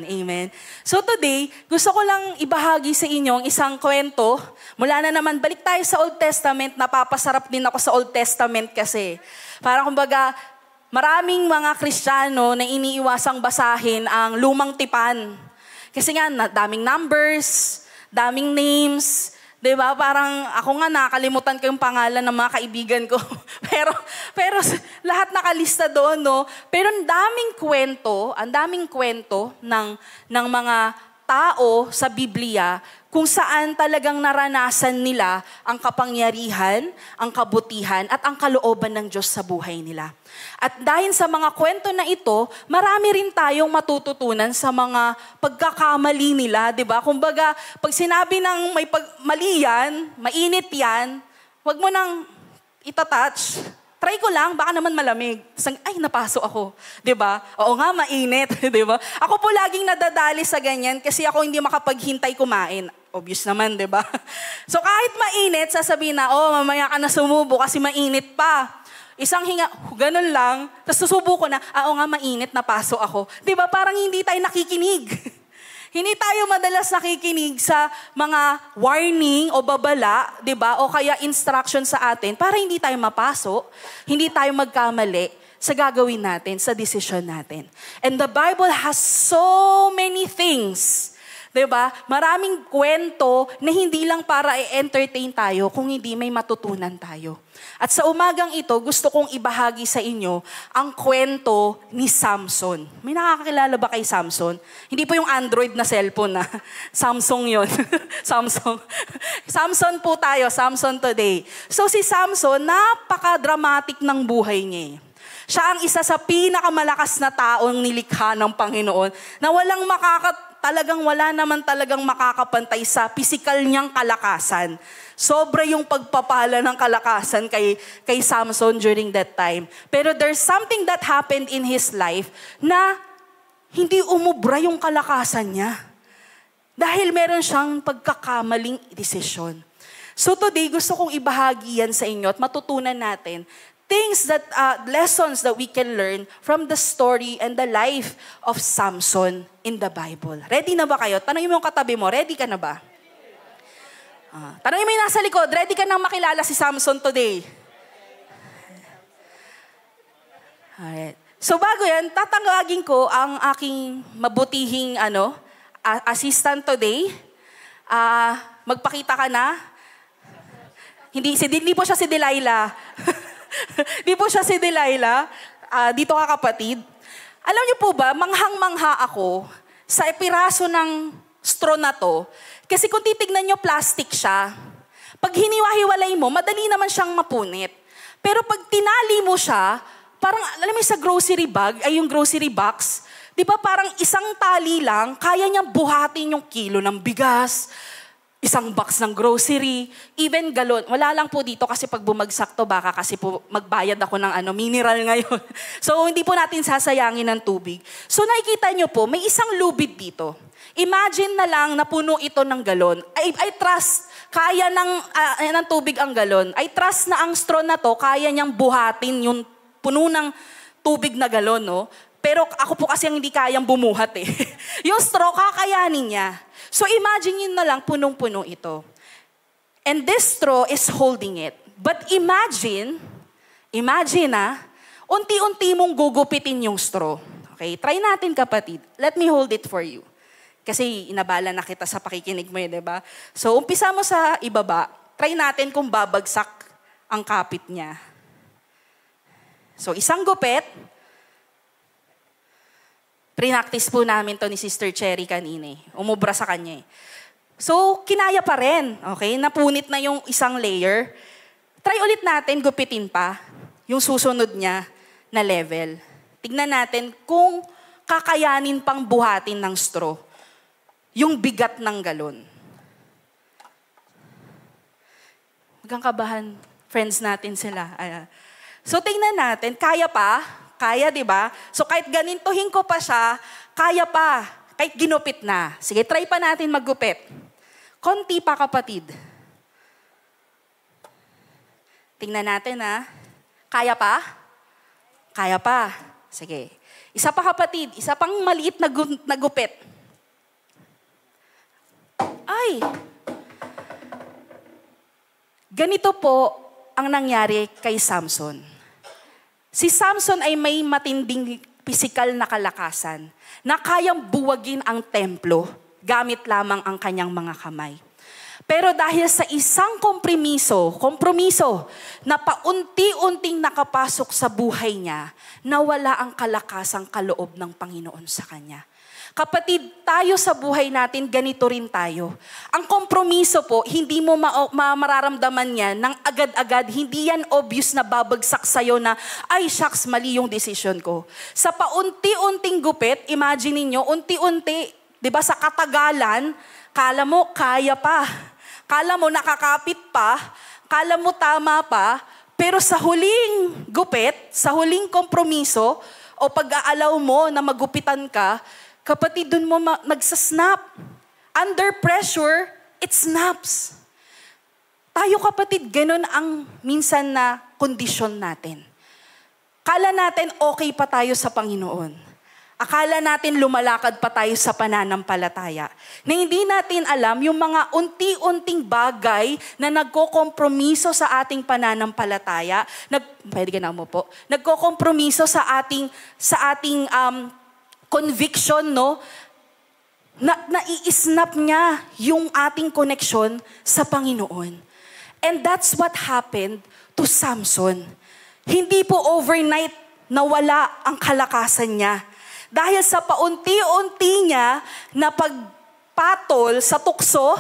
Amen. So today, gusto ko lang ibahagi sa inyo ang isang kwento. Mula na naman, balik tayo sa Old Testament. Napapasarap din ako sa Old Testament kasi. Parang kumbaga, maraming mga Kristiyano na iniiwasang basahin ang lumang tipan. Kasi nga, daming numbers, daming names, 'di ba? Parang ako nga nakakalimutan ko yung pangalan ng mga kaibigan ko. pero lahat nakalista doon, no? Pero ang daming kwento ng mga tao sa Biblia kung saan talagang naranasan nila ang kapangyarihan, ang kabutihan, at ang kalooban ng Diyos sa buhay nila. At dahil sa mga kwento na ito, marami rin tayong matututunan sa mga pagkakamali nila, di ba? Kumbaga, pag sinabi ng mali yan, mainit yan, wag mo nang itatouch. Try ko lang, baka naman malamig. Ay, napaso ako. 'Di ba? Oo nga, mainit. 'Di ba? Ako po laging nadadali sa ganyan kasi ako hindi makapaghintay kumain. Obvious naman, 'di ba? So kahit mainit, sasabihin na, mamaya ka na sumubo kasi mainit pa. Isang hinga, ganun lang. Tapos susubo ko na, oo nga, mainit, napaso ako. 'Di ba? Parang hindi tayo nakikinig. Hindi tayo madalas nakikinig sa mga warning o babala, 'di ba? O kaya instruction sa atin para hindi tayo mapaso, hindi tayo magkamali sa gagawin natin, sa desisyon natin. And the Bible has so many things, 'di ba? Maraming kwento na hindi lang para i-entertain tayo kung hindi may matutunan tayo. At sa umagang ito, gusto kong ibahagi sa inyo ang kwento ni Samson. May nakakakilala ba kay Samson? Hindi po yung Android na cellphone na. Samsung yon. Samsung. Samson po tayo, Samson today. So si Samson, napaka-dramatic ng buhay niya. Siya ang isa sa pinakamalakas na taong nilikha ng Panginoon na wala naman talagang makakapantay sa pisikal niyang kalakasan. Sobra yung pagpapala ng kalakasan kay Samson during that time. Pero there's something that happened in his life na hindi umubra yung kalakasan niya. Dahil meron siyang pagkakamaling desisyon. So today, gusto kong ibahagi yan sa inyo at matutunan natin lessons that we can learn from the story and the life of Samson in the Bible. Ready na ba kayo? Tanungin mo yung katabi mo, ready ka na ba? Tanungin mo yung nasa likod, ready ka nang makilala si Samson today? Alright. So bago yan, tatangagin ko ang aking mabutihing assistant today. Magpakita ka na. Hindi po siya si Delilah. Di po siya si Delilah. Dito ka kapatid. Alam niyo po ba, manghang-mangha ako sa piraso ng straw na to. Kasi kung titignan niyo, plastic siya. Pag hiniwa-hiwalay mo, madali naman siyang mapunit. Pero pag tinali mo siya, parang, alam mo sa grocery bag, ay yung grocery box, di ba parang isang tali lang, kaya niyang buhatin yung kilo ng bigas, isang box ng grocery, even galon. Wala lang po dito kasi pag bumagsak to, baka kasi po magbayad ako ng mineral ngayon. So, hindi po natin sasayangin ng tubig. So, nakikita nyo po, may isang lubid dito. Imagine na lang na puno ito ng galon. I trust, kaya ng tubig ang galon. I trust na ang straw na to, kaya niyang buhatin yung puno ng tubig na galon, no? Pero ako po kasi ang hindi kayang bumuhat eh. Yung straw, kakayanin niya. So imagine yun na lang, punong-puno ito. And this straw is holding it. But imagine unti-unti mong gugupitin yung straw. Okay, try natin kapatid. Let me hold it for you. Kasi inabala na kita sa pakikinig mo yun, diba? So umpisa mo sa ibaba. Try natin kung babagsak ang kapit niya. So isang gupit. Prinactice po namin to ni Sister Cherry kanina. Umubra sa kanya eh. So, kinaya pa rin. Okay? Napunit na yung isang layer. Try ulit natin, gupitin pa yung susunod niya na level. Tignan natin kung kakayanin pang buhatin ng straw yung bigat ng galon. Huwag kang kabahan, friends natin sila. So, tingnan natin, kaya pa? Kaya, di ba? So, kahit ganintuhin ko pa siya, kaya pa. Kahit ginupit na. Sige, try pa natin maggupit. Konti pa, kapatid. Tingnan natin, ha? Kaya pa? Kaya pa. Sige. Isa pa kapatid, isa pang maliit na gupit. Ay, ganito po ang nangyari kay Samson. Si Samson ay may matinding pisikal na kalakasan na kayang buwagin ang templo gamit lamang ang kanyang mga kamay. Pero dahil sa isang kompromiso na paunti-unting nakapasok sa buhay niya, nawala ang kalakasang kaloob ng Panginoon sa kanya. Kapatid, tayo sa buhay natin, ganito rin tayo. Ang kompromiso po, hindi mo mararamdaman yan ng agad-agad. Hindi yan obvious na babagsak sa'yo na, ay shucks, mali yung decision ko. Sa paunti-unting gupit, imagine niyo, unti-unti, di ba sa katagalan, kala mo kaya pa. Kala mo nakakapit pa. Kala mo tama pa. Pero sa huling gupit, sa huling kompromiso, o pag-aalaw mo na magupitan ka, kapatid, dun mo nagsasnap. Under pressure, it snaps. Tayo kapatid, ganun ang minsan na kondisyon natin. Kala natin okay pa tayo sa Panginoon. Akala natin lumalakad pa tayo sa pananampalataya. Na hindi natin alam yung mga unti-unting bagay na nagkokompromiso sa ating pananampalataya. Pwede ka na mo po. Nagkokompromiso sa ating conviction, no? Nai-snap niya yung ating connection sa Panginoon. And that's what happened to Samson. Hindi po overnight nawala ang kalakasan niya. Dahil sa paunti-unti niya na pagpatol sa tukso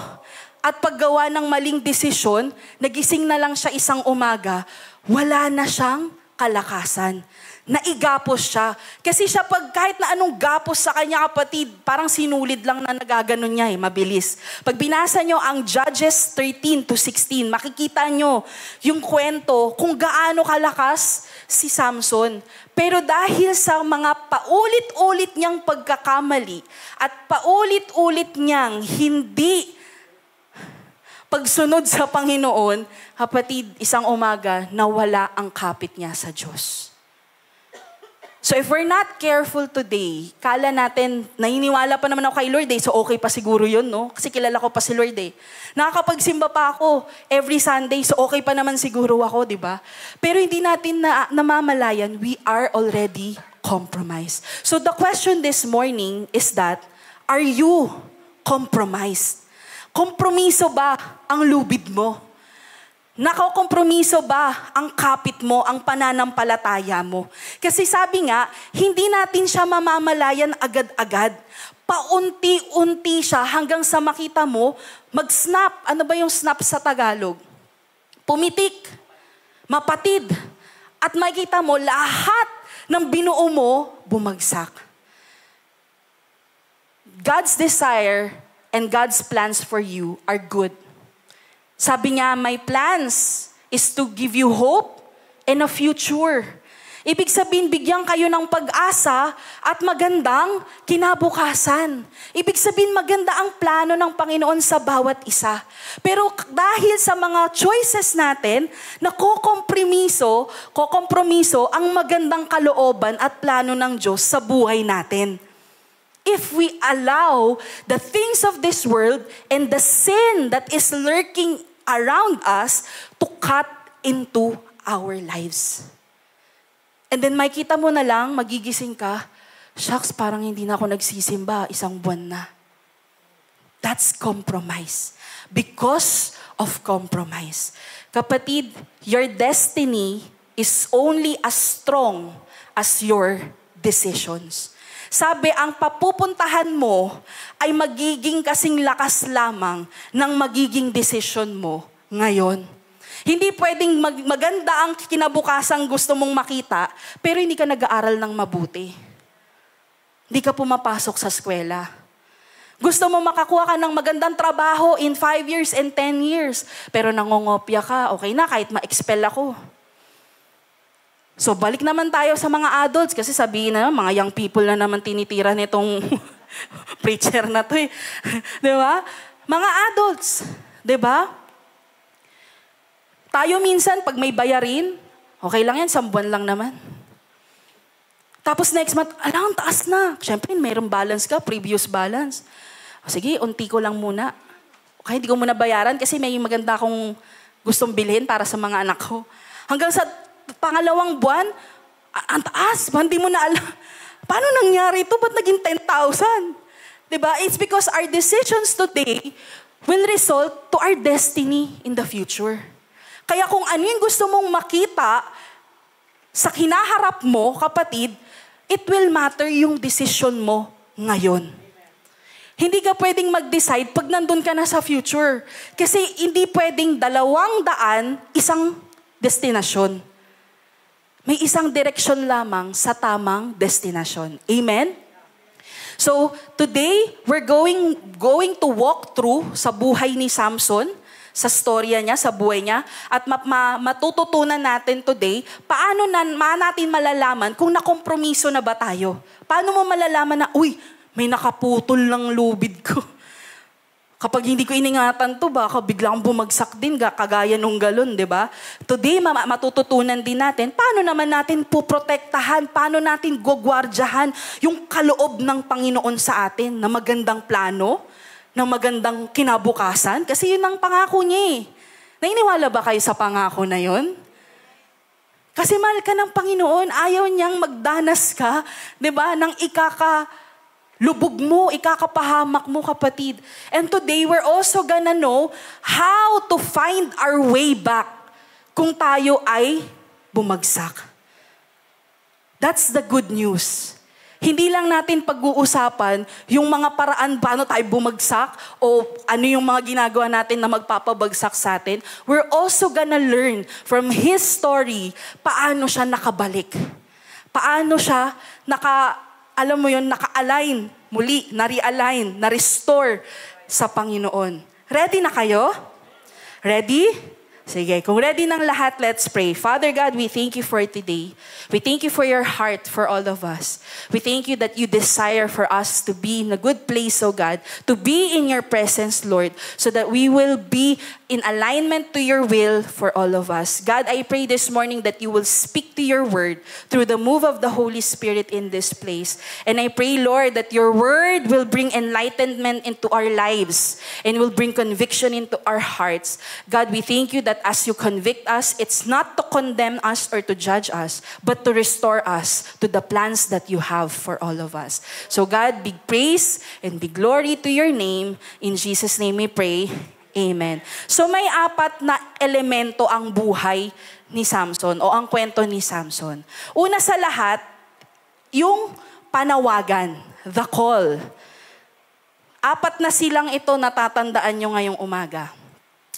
at paggawa ng maling desisyon, nagising na lang siya isang umaga, wala na siyang kalakasan. Naigapos siya. Kasi siya kahit na anong gapos sa kanya kapatid, parang sinulid lang na nagaganon niya mabilis. Pag binasa nyo ang Judges 13-16, makikita nyo yung kwento kung gaano kalakas si Samson. Pero dahil sa mga paulit-ulit niyang pagkakamali at paulit-ulit niyang hindi pagsunod sa Panginoon, kapatid, isang umaga, nawala ang kapit niya sa Diyos. So if we're not careful today, kala natin, naniniwala pa naman ako kay Lord so okay pa siguro yun, no? Kasi kilala ko pa si Lord Nakakapagsimba pa ako every Sunday, so okay pa naman siguro ako, di ba? Pero hindi natin namamalayan, we are already compromised. So the question this morning is that, are you compromised? Kompromiso ba ang lubid mo? Nakakompromiso ba ang kapit mo, ang pananampalataya mo? Kasi sabi nga, hindi natin siya mamamalayan agad-agad. Paunti-unti siya hanggang sa makita mo, mag-snap. Ano ba yung snap sa Tagalog? Pumitik, mapatid. At makita mo, lahat ng binuo mo, bumagsak. God's desire and God's plans for you are good. Sabi niya, my plans is to give you hope and a future. Ibig sabihin, bigyan kayo ng pag-asa at magandang kinabukasan. Ibig sabihin, maganda ang plano ng Panginoon sa bawat isa. Pero dahil sa mga choices natin, na kokompromiso ang magandang kalooban at plano ng Diyos sa buhay natin. If we allow the things of this world and the sin that is lurking around us to cut into our lives. And then makita mo na lang, magigising ka, shucks, parang hindi na ako nagsisimba, isang buwan na. That's compromise. Because of compromise. Kapatid, your destiny is only as strong as your decisions. Sabi, ang papupuntahan mo ay magiging kasing lakas lamang ng magiging desisyon mo ngayon. Hindi pwedeng maganda ang kinabukasang gusto mong makita, pero hindi ka nag-aaral ng mabuti. Hindi ka pumapasok sa eskwela. Gusto mo makakuha ka ng magandang trabaho in 5 years and 10 years, pero nangongopya ka, okay na, kahit ma-expel ako. So, balik naman tayo sa mga adults kasi sabihin na, mga young people na naman tinitira nitong preacher na to eh. Di ba? Mga adults, di ba? Tayo minsan, pag may bayarin, okay lang yan, 1 buwan lang naman. Tapos next month, ang taas na. Siyempre, mayroong balance ka, previous balance. Sige, unti ko lang muna. Okay, hindi ko muna bayaran kasi may maganda akong gustong bilhin para sa mga anak ko. Hanggang sa pangalawang buwan, ang taas, hindi mo na alam. Paano nangyari ito? Ba't naging 10,000? Diba? It's because our decisions today will result to our destiny in the future. Kaya kung ano yung gusto mong makita sa kinaharap mo, kapatid, it will matter yung decision mo ngayon. Hindi ka pwedeng mag-decide pag nandun ka na sa future. Kasi hindi pwedeng 200, isang destinasyon. May isang direksyon lamang sa tamang destinasyon. Amen? So, today, we're going to walk through sa buhay ni Samson, sa storya niya, sa buhay niya, at matututunan natin today, paano natin malalaman kung nakompromiso na ba tayo? Paano mo malalaman na, may nakaputol ng lubid ko. Kapag hindi ko iningatan to, baka biglang bumagsak din, kagaya nung galon, di ba? Today, matututunan din natin, paano naman natin puprotektahan, paano natin gugwardyahan yung kaloob ng Panginoon sa atin na magandang plano, na magandang kinabukasan. Kasi yun ang pangako niya eh. Nainiwala ba kayo sa pangako na yun? Kasi mahal ka ng Panginoon, ayaw niyang magdanas ka, di ba, ng lubog mo, ikakapahamak mo, kapatid. And today, we're also gonna know how to find our way back kung tayo ay bumagsak. That's the good news. Hindi lang natin pag-uusapan yung mga paraan paano tayo bumagsak o ano yung mga ginagawa natin na magpapabagsak sa atin. We're also gonna learn from his story paano siya nakabalik. Paano siya naka-align muli, na-realign, na-restore sa Panginoon. Ready na kayo? Ready? Sige, kung ready ng lahat, let's pray. Father God, we thank you for today. We thank you for your heart for all of us. We thank you that you desire for us to be in a good place, oh God, to be in your presence, Lord, so that we will be in alignment to your will for all of us. God, I pray this morning that you will speak to your word through the move of the Holy Spirit in this place. And I pray, Lord, that your word will bring enlightenment into our lives and will bring conviction into our hearts. God, we thank you that as you convict us, it's not to condemn us or to judge us, but to restore us to the plans that you have for all of us. So God, big praise and big glory to your name. In Jesus' name we pray. Amen. So may 4 na elemento ang buhay ni Samson o ang kwento ni Samson. Una sa lahat, yung panawagan, the call. 4 na silang ito natatandaan nyo ngayong umaga.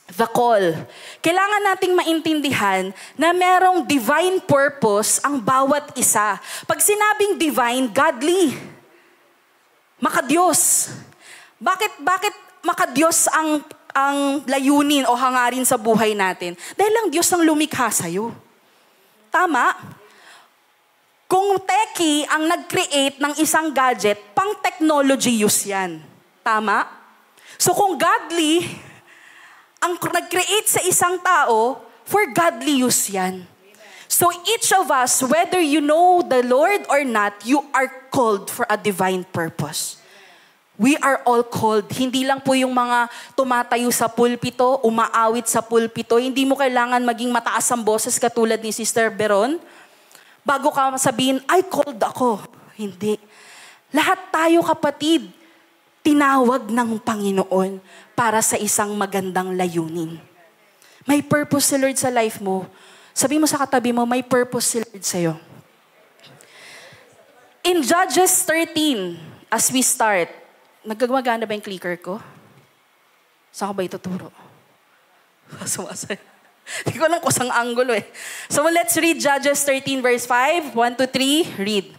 The call. Kailangan nating maintindihan na merong divine purpose ang bawat isa. Pag sinabing divine, godly. Makadiyos. Bakit makadiyos ang layunin o hangarin sa buhay natin? Dahil lang Diyos ang lumikha sa'yo. Tama? Kung techie ang nag-create ng isang gadget, pang technology use yan. Tama? So kung godly ang nag-create sa isang tao, for godly use yan. So each of us, whether you know the Lord or not, you are called for a divine purpose. We are all called. Hindi lang po yung mga tumatayo sa pulpito, umaawit sa pulpito. Hindi mo kailangan maging mataas ang boses katulad ni Sister Beron. Bago ka sabihin, I called ako. Hindi. Lahat tayo, kapatid, tinawag ng Panginoon para sa isang magandang layunin. May purpose si Lord sa life mo. Sabi mo sa katabi mo, may purpose si Lord sa'yo. In Judges 13, as we start, nagagmagana ba yung clicker ko? Saan ko ba ituturo? Sumasay. Hindi ko alam kung saan angulo eh. So let's read Judges 13 verse 5. 1 to 3, read.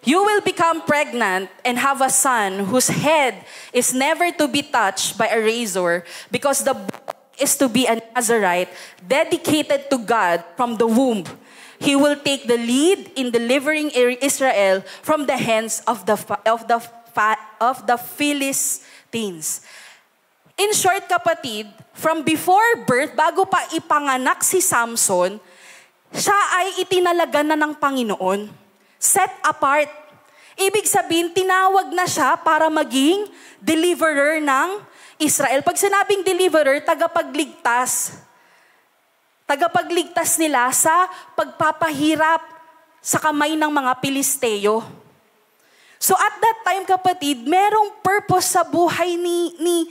You will become pregnant and have a son whose head is never to be touched by a razor because the boy is to be a Nazirite dedicated to God from the womb. He will take the lead in delivering Israel from the hands of the Philistines. In short, kapatid, from before birth, bago pa ipanganak si Samson, siya ay itinalaga na ng Panginoon Set apart. Ibig sabihin, tinawag na siya para maging deliverer ng Israel. Pag sinabing deliverer, tagapagligtas. Tagapagligtas nila sa pagpapahirap sa kamay ng mga Pilisteo. So at that time, kapatid, merong purpose sa buhay ni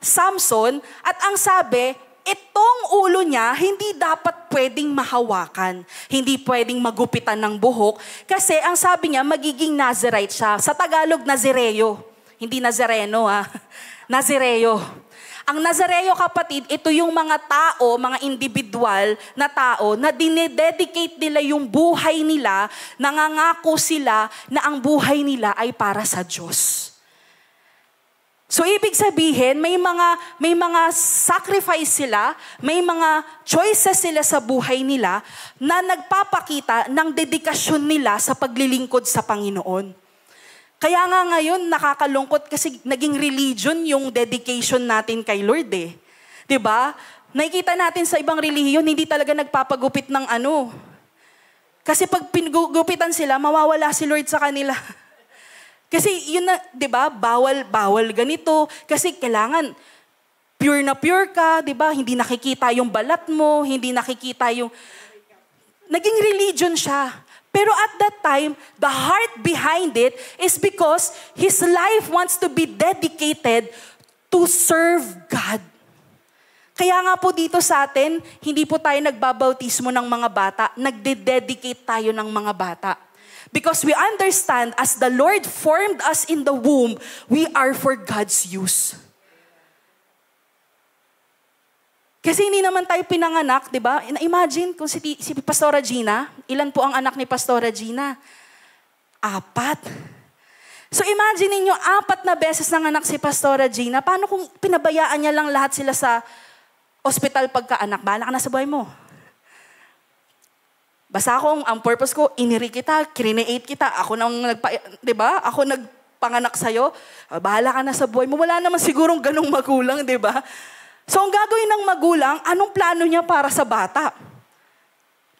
Samson, at ang sabi, itong ulo niya hindi dapat pwedeng mahawakan. Hindi pwedeng magupitan ng buhok. Kasi ang sabi niya, magiging Nazirite siya. Sa Tagalog, Nazireo. Hindi Nazareno, Nazireo. Ang Nazareo, kapatid, ito yung mga tao, mga individual na tao na dinededicate nila yung buhay nila, nangangako sila na ang buhay nila ay para sa Diyos. So ibig sabihin, may mga sacrifice sila, may mga choices sila sa buhay nila na nagpapakita ng dedikasyon nila sa paglilingkod sa Panginoon. Kaya nga ngayon nakakalungkot kasi naging religion yung dedication natin kay Lord eh. 'Di ba? Nakikita natin sa ibang relihiyon hindi talaga nagpapagupit ng ano. Kasi pag pinagugupitan sila, mawawala si Lord sa kanila. Kasi yun na, 'di ba? Bawal ganito kasi kailangan pure ka, 'di ba? Hindi nakikita yung balat mo, hindi nakikita yung naging religion siya. Pero at that time, the heart behind it is because his life wants to be dedicated to serve God. Kaya nga po dito sa atin, hindi po tayo nagbabautismo ng mga bata, nagde-dedicate tayo ng mga bata. Because we understand as the Lord formed us in the womb, we are for God's use. Kasi hindi naman tayo pinanganak, di ba? Imagine kung si Pastora Gina, ilan po ang anak ni Pastora Gina? 4. So imagine niyo 4 na beses nanganak si Pastora Gina. Paano kung pinabayaan niya lang lahat sila sa ospital pagkaanak? Bahala ka na sa buhay mo. Basta ang purpose ko, iniri kita, create kita, ako nang di ba? Ako nagpanganak sa'yo, bahala ka na sa buhay mo. Wala naman sigurong ganong magulang, di ba? So ang gagawin ng magulang, anong plano niya para sa bata?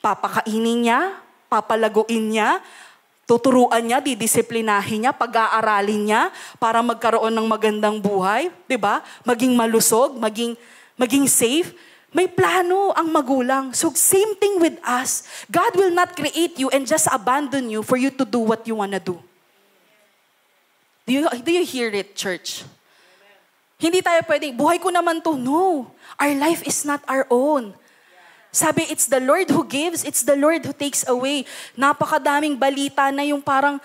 Papakainin niya, papalaguin niya, tuturuan niya, didisiplinahin niya, pag-aaralin niya para magkaroon ng magandang buhay, di ba? Maging malusog, maging safe. May plano ang magulang. So same thing with us. God will not create you and just abandon you for you to do what you wanna do. Do you hear it, church? Hindi tayo pwedeng, buhay ko naman to. No. Our life is not our own. Sabi, it's the Lord who gives, it's the Lord who takes away. Napakadaming balita na yung parang,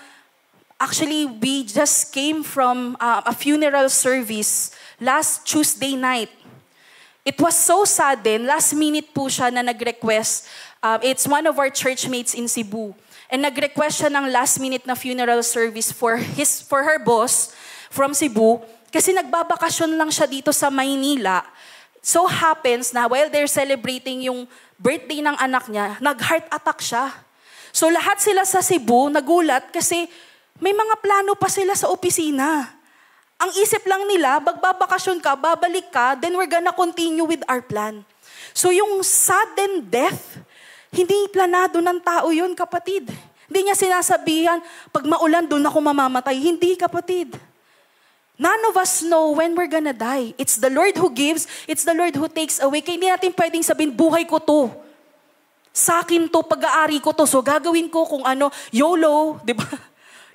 actually, we just came from a funeral service last Tuesday night. It was so sudden, last minute po siya na nag-request. It's one of our church mates in Cebu. And nag-request siya ng last minute na funeral service for her boss from Cebu. Kasi nagbabakasyon lang siya dito sa Maynila. So happens na while they're celebrating yung birthday ng anak niya, nag-heart attack siya. So lahat sila sa Cebu nagulat kasi may mga plano pa sila sa opisina. Ang isip lang nila, magbabakasyon ka, babalik ka, then we're gonna continue with our plan. So yung sudden death, hindi planado ng tao yun, kapatid. Hindi niya sinasabihan, pag maulan, doon ako mamamatay. Hindi, kapatid. None of us know when we're gonna die. It's the Lord who gives, it's the Lord who takes away. Kaya hindi natin pwedeng sabihin, buhay ko to. Sa akin to, pag-aari ko to. So gagawin ko kung ano, YOLO, di ba?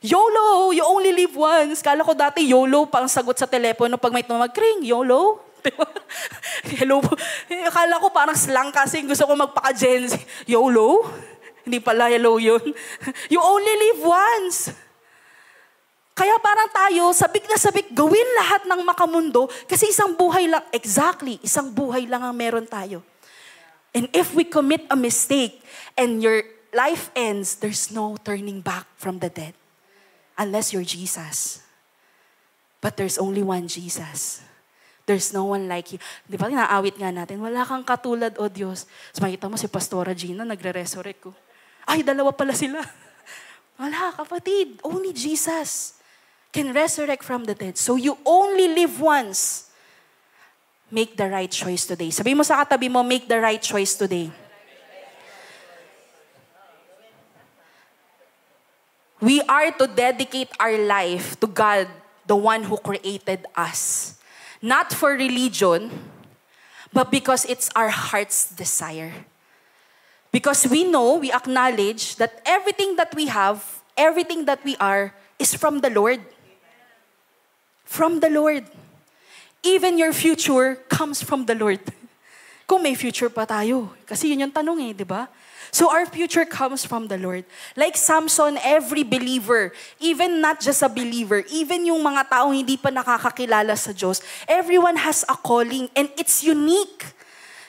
YOLO, you only live once. Kala ko dati YOLO pang sagot sa telepono pag may tumag-kring, YOLO. Hello. Akala ko parang slang kasi gusto ko magpaka-Gen Z. YOLO? Hindi pala hello yun. You only live once. Kaya parang tayo, sabik na sabik, gawin lahat ng makamundo kasi isang buhay lang, isang buhay lang ang meron tayo. And if we commit a mistake and your life ends, there's no turning back from the dead. Unless you're Jesus. But there's only one Jesus. There's no one like you. Di ba, naawit nga natin, wala kang katulad, O Diyos. So makita mo si Pastora Gina, nagre-resurrect ko. Ay, dalawa pala sila. Wala, kapatid. Only Jesus can resurrect from the dead. So you only live once. Make the right choice today. Sabi mo sa katabi mo, make the right choice today. We are to dedicate our life to God, the one who created us. Not for religion, but because it's our heart's desire. Because we know, we acknowledge that everything that we have, everything that we are, is from the Lord. From the Lord. Even your future comes from the Lord. Kung may future pa tayo. Kasi yun yung tanong di ba? So our future comes from the Lord. Like Samson, every believer, even not just a believer, even yung mga taong hindi pa nakakakilala sa Diyos, everyone has a calling and it's unique.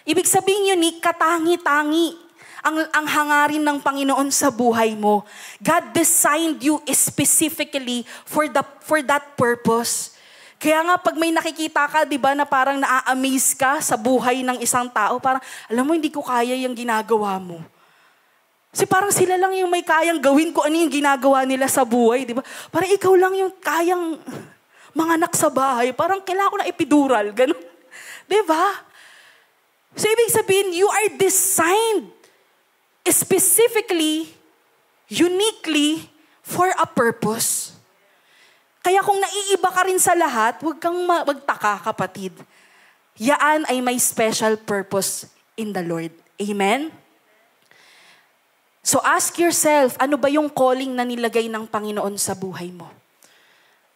Ibig sabihin unique, katangi-tangi ang hangarin ng Panginoon sa buhay mo. God designed you specifically for that purpose. Kaya nga pag may nakikita ka, di ba, na parang naa-amaze ka sa buhay ng isang tao, parang, alam mo, hindi ko kaya yung ginagawa mo. Kasi parang sila lang yung may kayang gawin kung ano yung ginagawa nila sa buhay, di ba? Parang ikaw lang yung kayang manganak sa bahay. Parang kailangan ko na epidural, gano'n. Di ba? So ibig sabihin, you are designed specifically, uniquely, for a purpose. Kaya kung naiiba ka rin sa lahat, huwag kang magtaka, kapatid. Yaan ay may special purpose in the Lord. Amen? So ask yourself, ano ba yung calling na nilagay ng Panginoon sa buhay mo?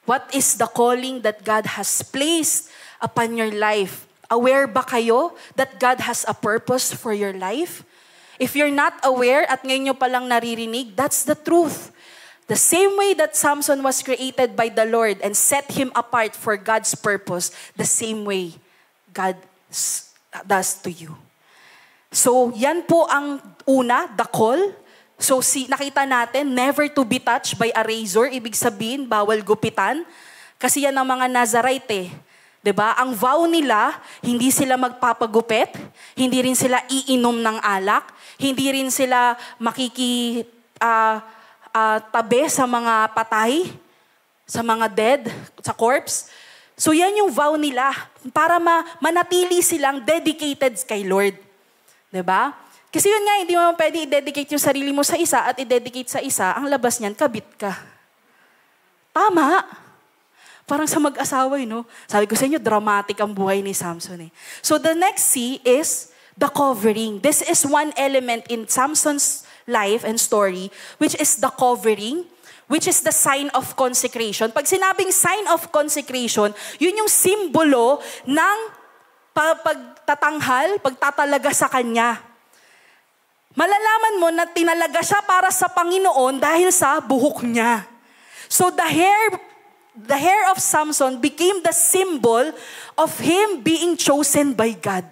What is the calling that God has placed upon your life? Aware ba kayo that God has a purpose for your life? If you're not aware at ngayon nyo palang naririnig, that's the truth. The same way that Samson was created by the Lord and set him apart for God's purpose, the same way God does to you. So, yan po ang una, the call. So, nakita natin, never to be touched by a razor. Ibig sabihin, bawal gupitan. Kasi yan ang mga Nazarite Diba? Ang vow nila, hindi sila magpapagupit, hindi rin sila iinom ng alak, hindi rin sila tabi sa mga patay, sa mga dead, sa corpse. So yan yung vow nila para manatili silang dedicated kay Lord. Diba? Kasi yun nga, hindi mo pwede i-dedicate yung sarili mo sa isa at i-dedicate sa isa, ang labas niyan, kabit ka. Tama. Parang sa mag-asawa, no? Sabi ko sa inyo, dramatic ang buhay ni Samson. So the next C is the covering. This is one element in Samson's life and story, which is the covering, which is the sign of consecration. Pag sinabing sign of consecration, yun yung simbolo ng pagtatanghal, pagtatalaga sa Kanya. Malalaman mo na tinalaga siya para sa Panginoon dahil sa buhok niya. So the hair of Samson became the symbol of him being chosen by God.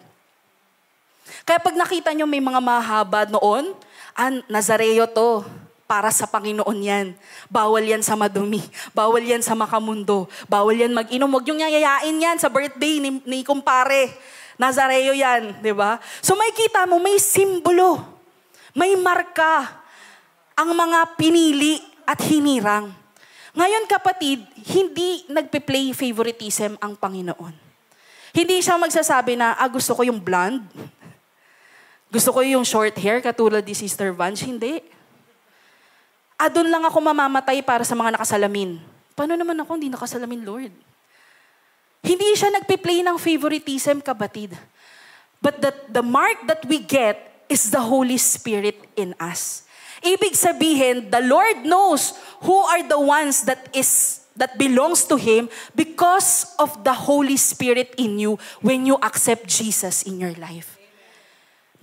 Kaya pag nakita nyo may mga mahaba noon, Nazareo to, para sa Panginoon yan. Bawal yan sa madumi. Bawal yan sa makamundo. Bawal yan mag-inom. Huwag yung yayayain yan sa birthday ni kumpare. Nazareo yan, di ba? So may kita mo, may simbolo. May marka ang mga pinili at hinirang. Ngayon kapatid, hindi nagpe-play favoritism ang Panginoon. Hindi siya magsasabi na, gusto ko yung blonde. Gusto ko yung short hair, katulad ni Sister Vance. Hindi. Doon lang ako mamamatay para sa mga nakasalamin. Paano naman ako hindi nakasalamin, Lord? Hindi siya nagpe-play ng favoritism, kapatid. But the mark that we get is the Holy Spirit in us. Ibig sabihin, the Lord knows who are the ones that belongs to Him because of the Holy Spirit in you when you accept Jesus in your life.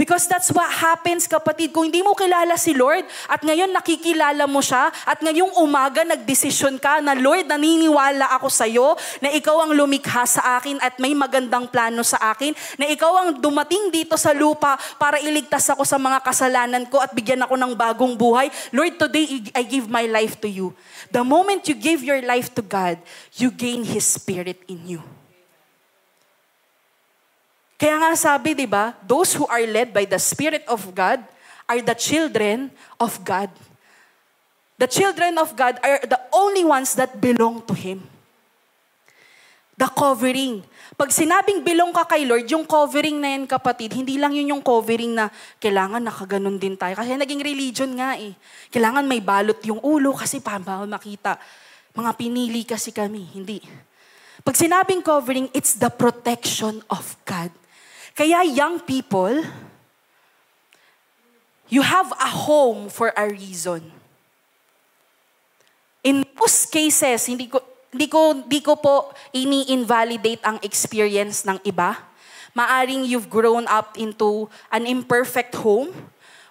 Because that's what happens, kapatid. Kung hindi mo kilala si Lord at ngayon nakikilala mo siya at ngayong umaga nagdesisyon ka na, Lord, naniniwala ako sa iyo na ikaw ang lumikha sa akin at may magandang plano sa akin, na ikaw ang dumating dito sa lupa para iligtas ako sa mga kasalanan ko at bigyan ako ng bagong buhay. Lord, today I give my life to you. The moment you give your life to God, you gain His Spirit in you. Kaya nga sabi, di ba, those who are led by the Spirit of God are the children of God. The children of God are the only ones that belong to Him. The covering. Pag sinabing belong ka kay Lord, yung covering na yan, kapatid, hindi lang yun yung covering na kailangan nakaganon din tayo. Kasi naging religion nga eh. Kailangan may balot yung ulo kasi bawal makita. Mga pinili kasi kami. Hindi. Pag sinabing covering, it's the protection of God. Kaya young people, you have a home for a reason. In most cases, hindi ko po ini-invalidate ang experience ng iba. Maaring you've grown up into an imperfect home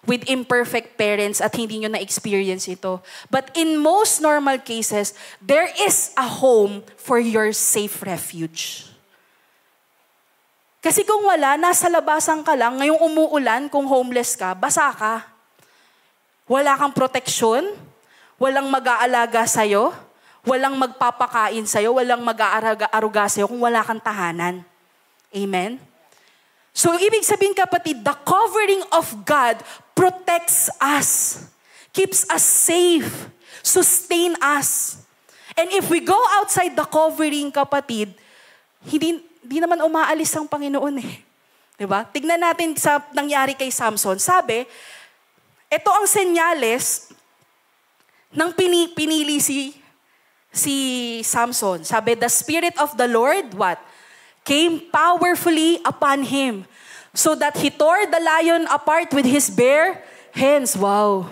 with imperfect parents at hindi nyo na-experience ito. But in most normal cases, there is a home for your safe refuge. Kasi kung wala, nasa labasan ka lang, ngayong umuulan, kung homeless ka, basa ka. Wala kang proteksyon, walang mag-aalaga sa'yo, walang magpapakain sa'yo, walang mag-aaruga sa'yo kung wala kang tahanan. Amen? So, ibig sabihin kapatid, the covering of God protects us, keeps us safe, sustain us. And if we go outside the covering, kapatid, hindi naman umaalis ang Panginoon eh. Diba? Tignan natin sa nangyari kay Samson. Sabi, ito ang senyales ng pinili si Samson. Sabi, the Spirit of the Lord, what? Came powerfully upon him, so that he tore the lion apart with his bare hands. Wow.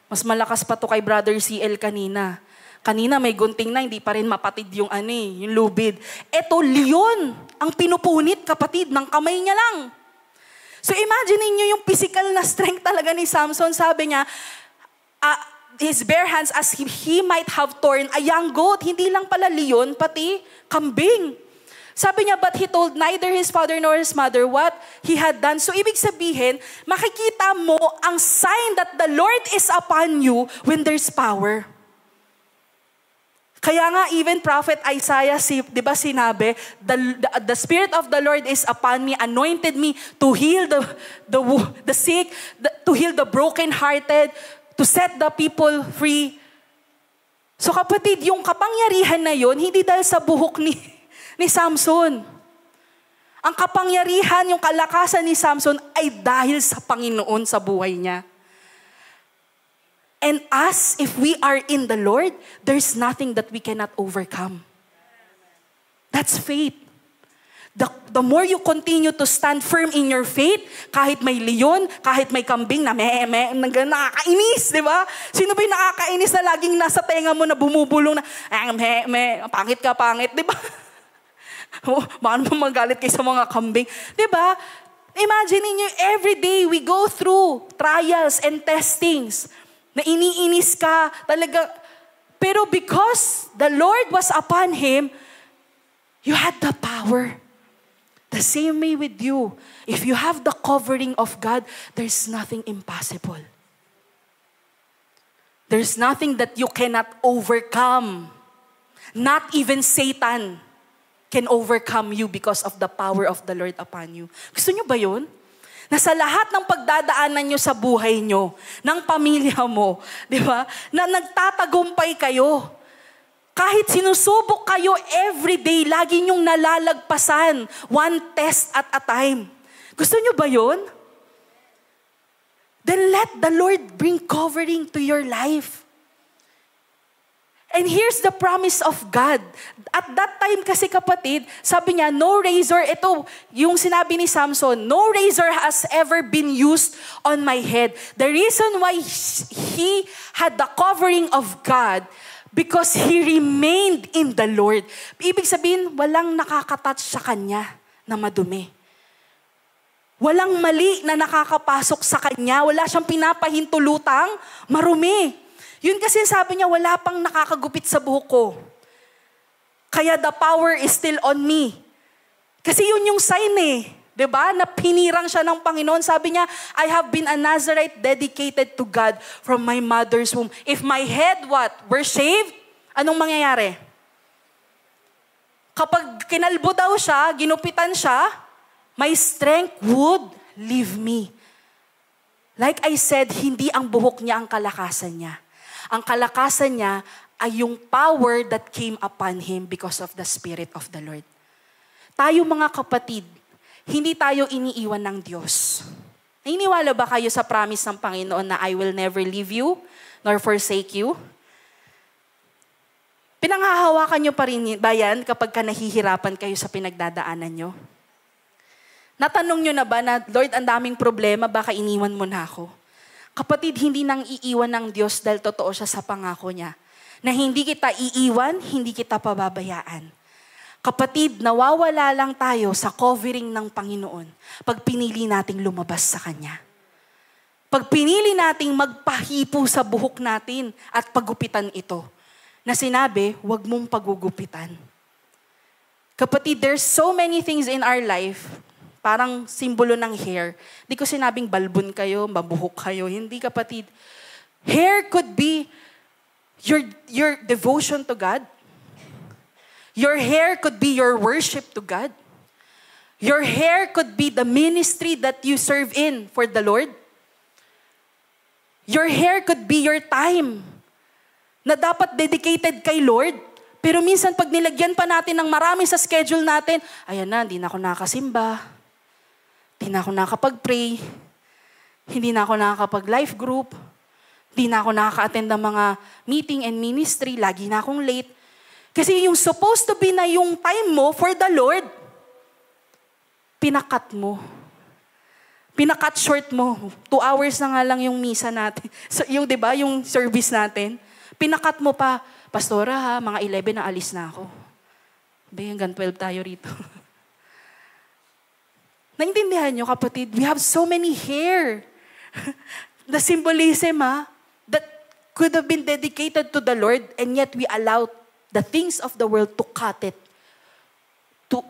Mas malakas pa to kay Brother CL kanina. Kanina may gunting na, hindi pa rin mapatid yung yung lubid. Eto, leon ang pinupunit, kapatid, ng kamay niya lang. So imagine niyo yung physical na strength talaga ni Samson. Sabi niya, his bare hands as he might have torn a young goat. Hindi lang pala leon, pati kambing. Sabi niya, but he told neither his father nor his mother what he had done. So ibig sabihin, makikita mo ang sign that the Lord is upon you when there's power. Kaya nga, even Prophet Isaiah, di ba sinabi, the Spirit of the Lord is upon me, anointed me to heal the sick, to heal the brokenhearted, to set the people free. So kapatid, yung kapangyarihan na yun, hindi dahil sa buhok ni Samson. Ang kapangyarihan, yung kalakasan ni Samson ay dahil sa Panginoon sa buhay niya. And us, if we are in the Lord, there's nothing that we cannot overcome. That's faith. The more you continue to stand firm in your faith, kahit may leon, kahit may kambing na nakakainis, di ba? Sino ba yung nakakainis na laging nasa tenga mo na bumubulong na, pangit, di ba? Baka naman magalit kayo sa mga kambing. Di ba? Imagine niyo, every day we go through trials and testings na iniinis ka talaga. Pero because the Lord was upon him, you had the power. The same way with you. If you have the covering of God, there's nothing impossible. There's nothing that you cannot overcome. Not even Satan can overcome you because of the power of the Lord upon you. Gusto nyo ba yun? Na sa lahat ng pagdadaanan nyo sa buhay nyo, ng pamilya mo, di ba? Na nagtatagumpay kayo. Kahit sinusubok kayo everyday, lagi nyong nalalagpasan, one test at a time. Gusto nyo ba yun? Then let the Lord bring covering to your life. And here's the promise of God. At that time kasi kapatid, sabi niya, no razor, ito yung sinabi ni Samson, no razor has ever been used on my head. The reason why he had the covering of God, because he remained in the Lord. Ibig sabihin, walang nakakatouch sa kanya na madumi. Walang mali na nakakapasok sa kanya. Wala siyang pinapahintulutang marumi. Yun kasi sabi niya, wala pang nakakagupit sa buhok ko. Kaya the power is still on me. Kasi yun yung sign eh. 'Di ba? Na pinirang siya ng Panginoon. Sabi niya, I have been a Nazarite dedicated to God from my mother's womb. If my head, were shaved, anong mangyayari? Kapag kinalbo daw siya, ginupitan siya, my strength would leave me. Like I said, hindi ang buhok niya ang kalakasan niya. Ang kalakasan niya ay yung power that came upon him because of the Spirit of the Lord. Tayo mga kapatid, hindi tayo iniiwan ng Diyos. Naniniwala ba kayo sa promise ng Panginoon na I will never leave you nor forsake you? Pinanghahawakan nyo pa rin ba yan kapag nahihirapan kayo sa pinagdadaanan nyo? Natanong nyo na ba na, Lord, ang daming problema, baka iniwan mo na ako? Kapatid, hindi nang iiwan ng Diyos dahil totoo siya sa pangako niya. Na hindi kita iiwan, hindi kita pababayaan. Kapatid, nawawala lang tayo sa covering ng Panginoon pag pinili nating lumabas sa Kanya. Pag pinili nating magpahipo sa buhok natin at pagupitan ito, na sinabi, huwag mong pagugupitan. Kapatid, there's so many things in our life, parang simbolo ng hair. Di ko sinabing balbon kayo, mabuhok kayo. Hindi, kapatid. Hair could be your devotion to God. Your hair could be your worship to God. Your hair could be the ministry that you serve in for the Lord. Your hair could be your time na dapat dedicated kay Lord. Pero minsan pag nilagyan pa natin ng marami sa schedule natin, ayan na, hindi na ako nakasimba. Hindi na ako nakapag-pray. Hindi na ako nakakapag-life group. Hindi na ako nakaka-attend ng mga meeting and ministry. Lagi na akong late. Kasi yung supposed to be na yung time mo for the Lord, pinakat mo. Pinakat short mo. 2 hours na nga lang yung misa natin. So, yung, di ba, yung service natin. Pinakat mo pa, Pastora ha, mga 11 na alis na ako. Hanggang 12 tayo rito. Naintindihan nyo, kapatid? We have so many hair. The symbolism, that could have been dedicated to the Lord, and yet we allow the things of the world to cut it, to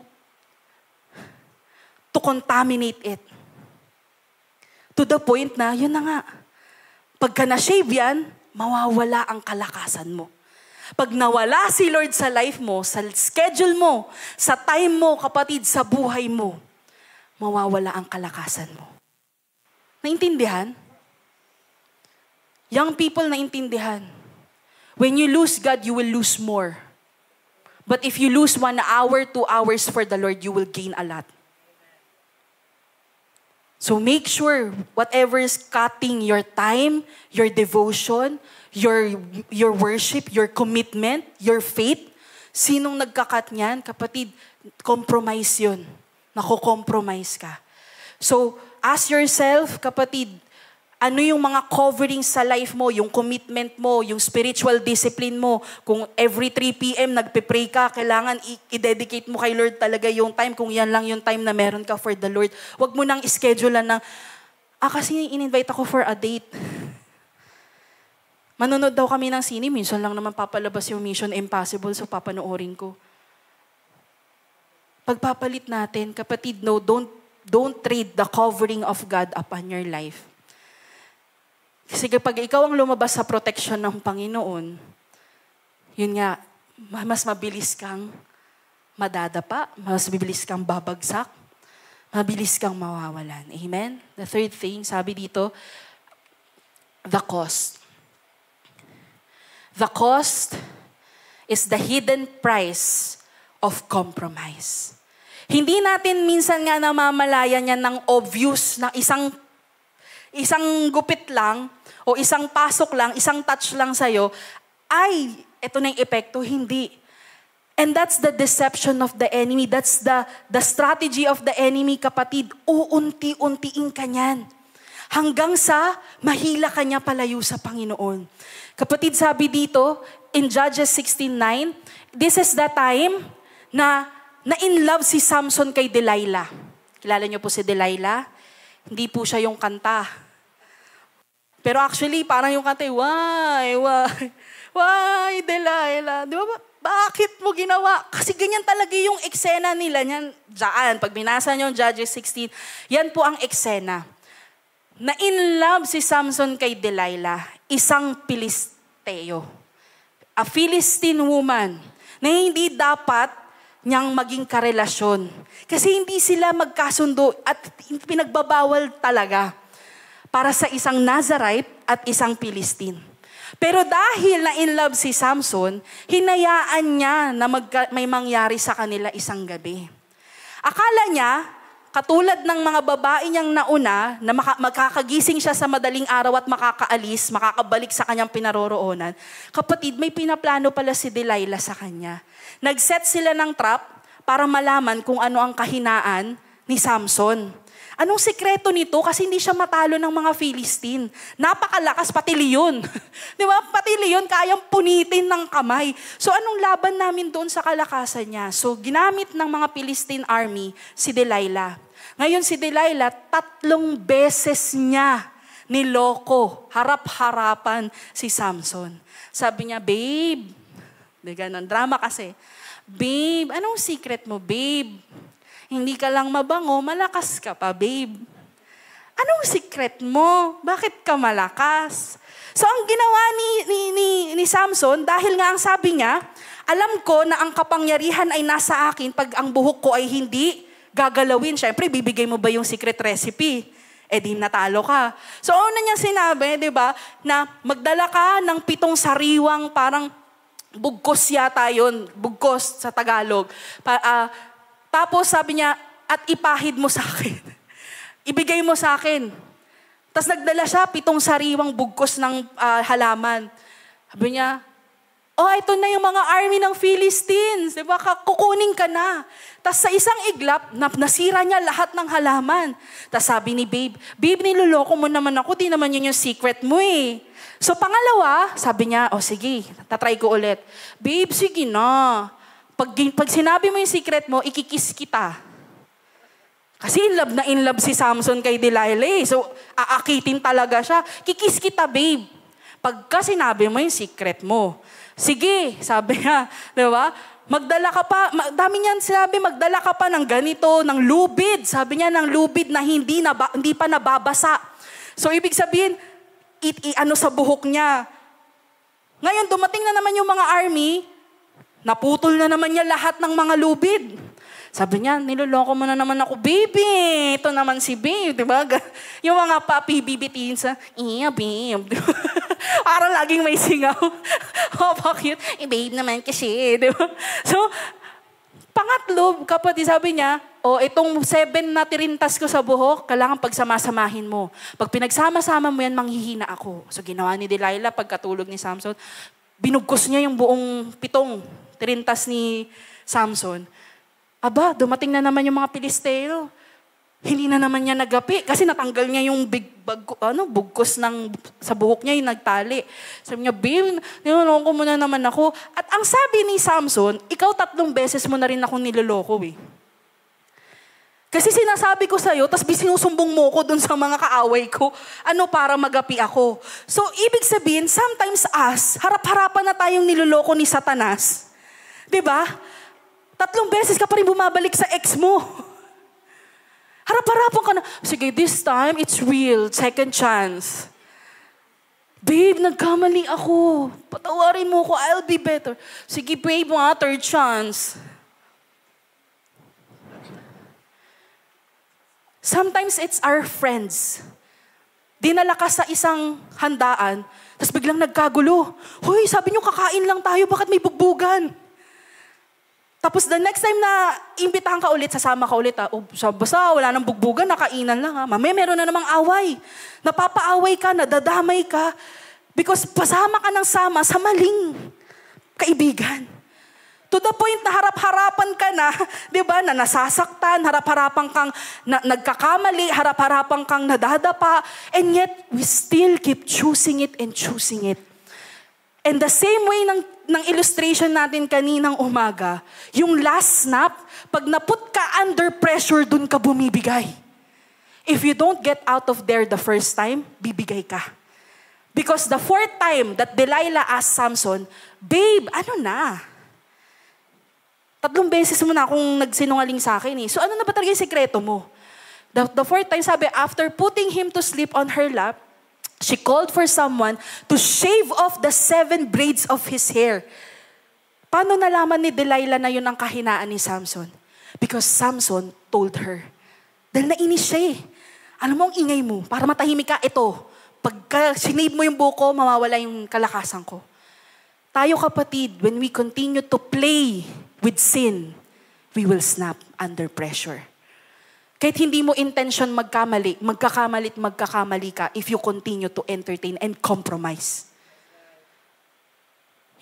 contaminate it. To the point na, yun na nga, pagka na-shave yan, mawawala ang kalakasan mo. Pag nawala si Lord sa life mo, sa schedule mo, sa time mo, kapatid, sa buhay mo, mawawala ang kalakasan mo. Naintindihan? Young people, naintindihan. When you lose God, you will lose more. But if you lose 1 hour, 2 hours for the Lord, you will gain a lot. So make sure whatever is cutting your time, your devotion, your worship, your commitment, your faith, sinong nagkakat niyan, kapatid, compromise yun. Nako-compromise ka. So, ask yourself, kapatid, ano yung mga covering sa life mo, yung commitment mo, yung spiritual discipline mo. Kung every 3 p.m. nagpe-pray ka, kailangan i-dedicate mo kay Lord talaga yung time. Kung yan lang yung time na meron ka for the Lord. Huwag mo nang ischedulean ng, kasi in-invite ako for a date. Manonood daw kami ng sine, minsan lang naman papalabas yung Mission Impossible, so papanoorin ko. Pagpapalit natin, kapatid, no, don't trade the covering of God upon your life. Kasi kapag ikaw ang lumabas sa protection ng Panginoon, yun nga, mas mabilis kang madadapa, mas mabilis kang babagsak, mabilis kang mawawalan. Amen? The third thing, sabi dito, the cost. The cost is the hidden price of compromise. Hindi natin minsan nga namamalayan yan ng obvious na isang gupit lang o isang pasok lang, isang touch lang sa'yo, ay, ito na yung epekto. Hindi. And that's the deception of the enemy. That's the strategy of the enemy, kapatid. Uunti-untiin ka niyan. Hanggang sa mahila ka niya palayo sa Panginoon. Kapatid, sabi dito, in Judges 16:9, this is the time na in love si Samson kay Delilah. Kilala niyo po si Delilah? Hindi po siya yung kanta. Pero actually, parang yung kanta, why, Delilah? Di ba? Bakit mo ginawa? Kasi ganyan talaga yung eksena nila niyan. Diyan, pag binasa niyo yung Judges 16, yan po ang eksena. Na in love si Samson kay Delilah, isang Pilisteo. A Philistine woman na hindi dapat niyang maging karelasyon. Kasi hindi sila magkasundo at pinagbabawal talaga para sa isang Nazarite at isang Philistine. Pero dahil na in love si Samson, hinayaan niya na may mangyari sa kanila isang gabi. Akala niya, katulad ng mga babae niyang nauna, na magkakagising siya sa madaling araw at makakaalis, makakabalik sa kanyang pinaroroonan. Kapatid, may pinaplano pala si Delilah sa kanya. Nag-set sila ng trap para malaman kung ano ang kahinaan ni Samson. Anong sikreto nito? Kasi hindi siya matalo ng mga Philistine. Napakalakas, pati leon. Di ba? Pati leon, kayang punitin ng kamay. So anong laban namin doon sa kalakasan niya? So ginamit ng mga Philistine army si Delilah. Ngayon si Delilah, 3 beses niya niloko, harap-harapan si Samson. Sabi niya, babe, ganun, drama kasi. Babe, anong secret mo, babe? Hindi ka lang mabango, malakas ka pa, babe. Anong secret mo? Bakit ka malakas? So ang ginawa ni Samson, dahil nga ang sabi niya, alam ko na ang kapangyarihan ay nasa akin pag ang buhok ko ay hindi gagalawin. Siyempre, bibigay mo ba yung secret recipe? Eh di natalo ka. So una niya sinabi, di ba, na magdala ka ng 7 sariwang parang bugkos yata yun. Bugkos sa Tagalog. Tapos sabi niya, at ipahid mo sa akin. Ibigay mo sa akin. Tapos nagdala siya 7 sariwang bugkos ng halaman. Sabi niya, oh, ito na yung mga army ng Philistines. Diba? Kukunin ka na. Tapos sa isang iglap, nasira niya lahat ng halaman. Tapos sabi ni Babe, niloloko mo naman ako. Di naman yun yung secret mo eh. So pangalawa, sabi niya, oh sige, tatry ko ulit. Babe, sige na. Pag sinabi mo yung secret mo, ikikiss kita. Kasi in love si Samson kay Delilah. So, aakitin talaga siya. Kikiss kita, babe. Pagka sinabi mo yung secret mo. Sige, sabi niya. Diba? Magdala ka pa. Dami niyan sinabi, magdala ka pa ng ganito, ng lubid. Sabi niya, ng lubid na hindi pa nababasa. So, ibig sabihin, ano sa buhok niya. Ngayon, dumating na naman yung mga army. Naputol na naman niya lahat ng mga lubid. Sabi niya, niloloko mo na naman ako, baby. Ito naman si babe, di ba? Yung mga papi bibitiin sa, babe. Parang laging may singaw. Oh, bakit? Babe naman kasi, di ba? So, pangatlo, kapatid, sabi niya, itong 7 na tirintas ko sa buhok, kailangan pagsamasamahin mo. Pag pinagsama-sama mo yan, manghihina ako. So, ginawa ni Delilah pagkatulog ni Samson. Binugkos niya yung buong 7 tirintas ni Samson. Aba, dumating na naman yung mga Pilisteo. Hindi na naman niya nagapi kasi natanggal niya yung bugkos sa buhok niya, yung nagtali. Sabi niya, babe, niloloko mo na naman ako. At ang sabi ni Samson, ikaw 3 beses mo na rin akong niloloko eh. Kasi sinasabi ko sa'yo, tapos sinusumbong mo ko dun sa mga kaaway ko, para magapi ako. So, ibig sabihin, sometimes harap-harapan na tayong niloloko ni Satanas. Diba? 3 beses ka pa rin bumabalik sa ex mo. Harap-harapan ka na, sige, this time, it's real, second chance. Babe, nagkamali ako. Patawarin mo ko, I'll be better. Sige, babe, 3rd chance. Sometimes it's our friends. Dinala ka sa isang handaan, tapos biglang nagkagulo. Hoy, sabi niyo kakain lang tayo, bakit may bugbugan? Tapos the next time na imbitahan ka ulit, sasama ka ulit. Basta wala nang bugbugan, nakainan lang. Mamaya meron na namang away. Napapaaway ka, nadadamay ka. Because pasama ka ng sama sa maling kaibigan. To the point na harap-harapan ka na, di ba, na nasasaktan, harap-harapan kang nagkakamali, harap-harapan kang nadadapa, and yet, we still keep choosing it and choosing it. And the same way ng illustration natin kaninang umaga, yung last snap, pag naput ka under pressure, dun ka bumibigay. If you don't get out of there the first time, bibigay ka. Because the 4th time that Delilah asked Samson, babe, ano na? 3 beses mo na akong nagsinungaling sa akin eh. So ano na ba talaga yung sekreto mo? The 4th time, sabi, after putting him to sleep on her lap, she called for someone to shave off the 7 braids of his hair. Paano nalaman ni Delilah na yun ang kahinaan ni Samson? Because Samson told her. Dahil nainis siya eh. Alam mo ang ingay mo, para matahimik ka, ito, Pagka sinave mo yung buko, mawawala yung kalakasan ko. Tayo kapatid, when we continue to play with sin, we will snap under pressure. Kahit hindi mo intention magkakamali ka if you continue to entertain and compromise.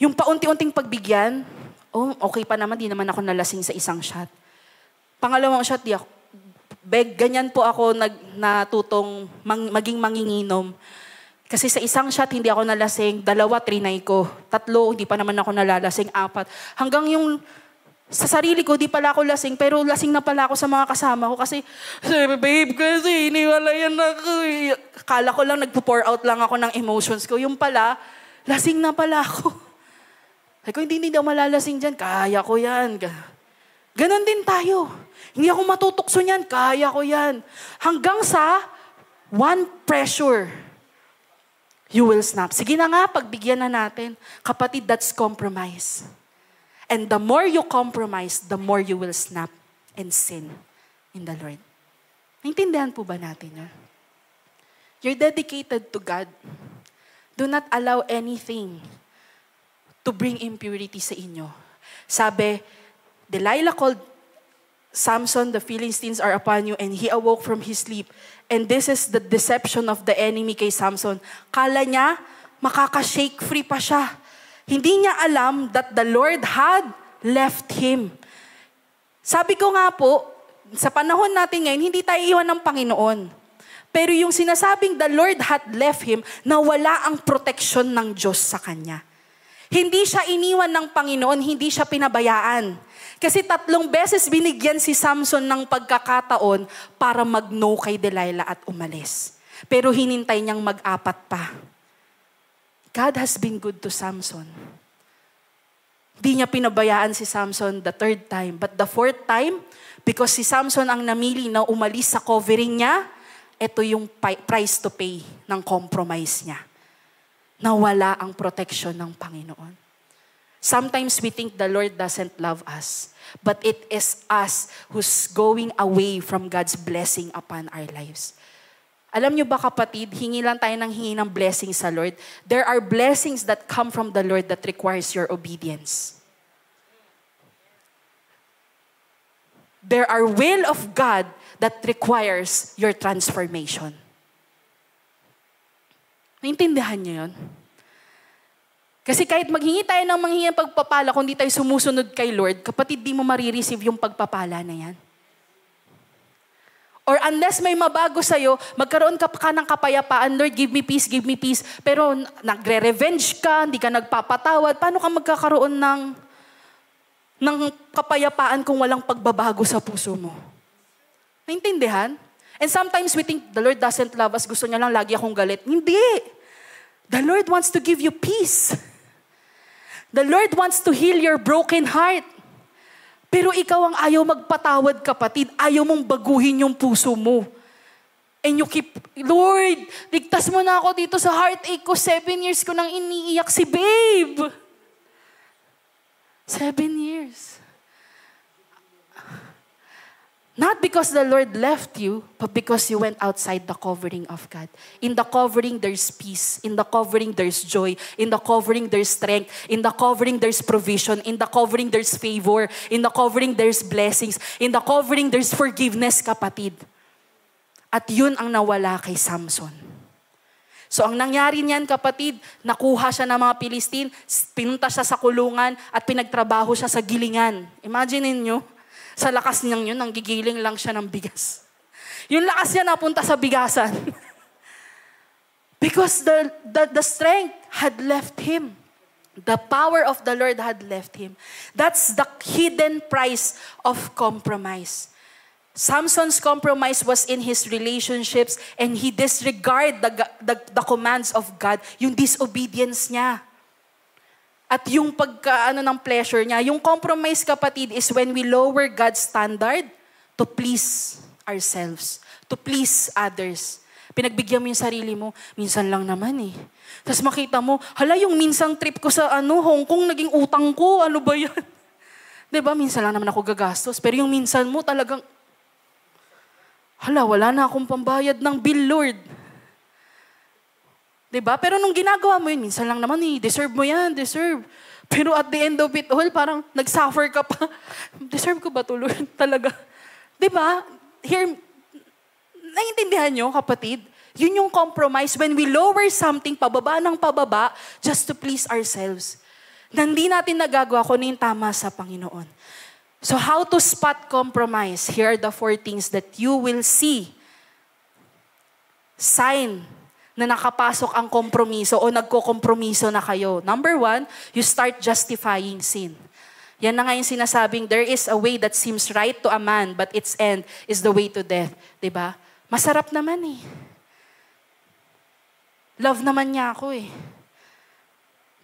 Yung paunti-unting pagbigyan, okay pa naman, di naman ako nalasing sa isang shot. Pangalawang shot, ganyan po ako natutong maging manginginom. Kasi sa isang shot, hindi ako nalasing. 2, trinay ko. 3, hindi pa naman ako nalalasing. 4. Hanggang yung sa sarili ko, di pala ako lasing. Pero lasing na pala ako sa mga kasama ko. Kasi, babe, kasi iniwalayan ako. Akala ko lang, nagpo-pour out lang ako ng emotions ko. Yung pala, lasing na pala ako. Sabi ko, hindi daw malalasing dyan. Kaya ko yan. Ganon din tayo. Hindi ako matutokso niyan. Kaya ko yan. Hanggang sa one pressure, you will snap. Sige na nga, pagbigyan na natin. Kapatid, that's compromise. And the more you compromise, the more you will snap and sin in the Lord. Naintindihan po ba natin yun? You're dedicated to God. Do not allow anything to bring impurity sa inyo. Sabi, Delilah called Samson, the Philistines are upon you, and he awoke from his sleep. And this is the deception of the enemy kay Samson. Kala niya, makaka-shake free pa siya. Hindi niya alam that the Lord had left him. Sabi ko nga po, sa panahon natin ngayon, hindi tayo iwan ng Panginoon. Pero yung sinasabing the Lord had left him, nawala ang proteksyon ng Diyos sa kanya. Hindi siya iniwan ng Panginoon, hindi siya pinabayaan. Kasi 3 beses binigyan si Samson ng pagkakataon para mag-no kay Delilah at umalis. Pero hinintay niyang mag-4 pa. God has been good to Samson. Di niya pinabayaan si Samson the 3rd time. But the 4th time, because si Samson ang namili na umalis sa covering niya, ito yung price to pay ng compromise niya. Nawala ang protection ng Panginoon. Sometimes we think the Lord doesn't love us. But it is us who's going away from God's blessing upon our lives. Alam niyo ba kapatid, hingi lang tayo ng hingi ng blessing sa Lord. There are blessings that come from the Lord that requires your obedience. There are will of God that requires your transformation. Naintindihan niyo yun? Kasi kahit maghingi tayo ng manghingi ng pagpapala, kung di tayo sumusunod kay Lord, kapatid, di mo marireceive yung pagpapala na yan. Or unless may mabago sa'yo, magkaroon ka ng kapayapaan, Lord, give me peace, pero nagre-revenge ka, hindi ka nagpapatawad, paano ka magkakaroon ng kapayapaan kung walang pagbabago sa puso mo? Naintindihan? And sometimes we think, the Lord doesn't love us, gusto niya lang lagi akong galit. Hindi! The Lord wants to give you peace. The Lord wants to heal your broken heart. Pero ikaw ang ayaw magpatawad, kapatid. Ayaw mong baguhin yung puso mo. And you keep, Lord, ligtas mo na ako dito sa heartache ko. 7 years ko nang iniiyak si babe. 7 years. Not because the Lord left you, but because you went outside the covering of God. In the covering, there's peace. In the covering, there's joy. In the covering, there's strength. In the covering, there's provision. In the covering, there's favor. In the covering, there's blessings. In the covering, there's forgiveness, kapatid. At yun ang nawala kay Samson. So ang nangyari niyan, kapatid, nakuha siya ng mga Pilistine, pinunta siya sa kulungan, at pinagtrabaho siya sa gilingan. Imagine niyo, sa lakas niyang yun, nanggigiling lang siya ng bigas. Yung lakas niya napunta sa bigasan. Because the strength had left him. The power of the Lord had left him. That's the hidden price of compromise. Samson's compromise was in his relationships and he disregarded the commands of God, yung disobedience niya. At yung ng pleasure niya, yung compromise, kapatid, is when we lower God's standard to please ourselves, to please others. Pinagbigyan mo yung sarili mo, minsan lang naman eh. Tapos makita mo, hala, yung minsang trip ko sa Hong Kong, naging utang ko, ano ba yan? Diba, minsan lang naman ako gagastos. Pero yung minsan mo talagang, hala, wala na akong pambayad ng bill, Lord. 'Diba? Pero nung ginagawa mo yun, minsan lang naman deserve mo yan, deserve. Pero at the end of it all, parang nag-suffer ka pa. Deserve ko ba to, Lord? Talaga. 'Diba? Here, naiintindihan nyo, kapatid? Yun yung compromise when we lower something pababa ng pababa just to please ourselves. Na hindi natin nagagawa kung ano yung tama sa Panginoon. So how to spot compromise? Here are the 4 things that you will see. Sign na nakapasok ang kompromiso o nagko-kompromiso na kayo. Number 1, you start justifying sin. Yan na nga yung sinasabing, there is a way that seems right to a man, but its end is the way to death. Diba? Masarap naman eh. Love naman niya ako eh.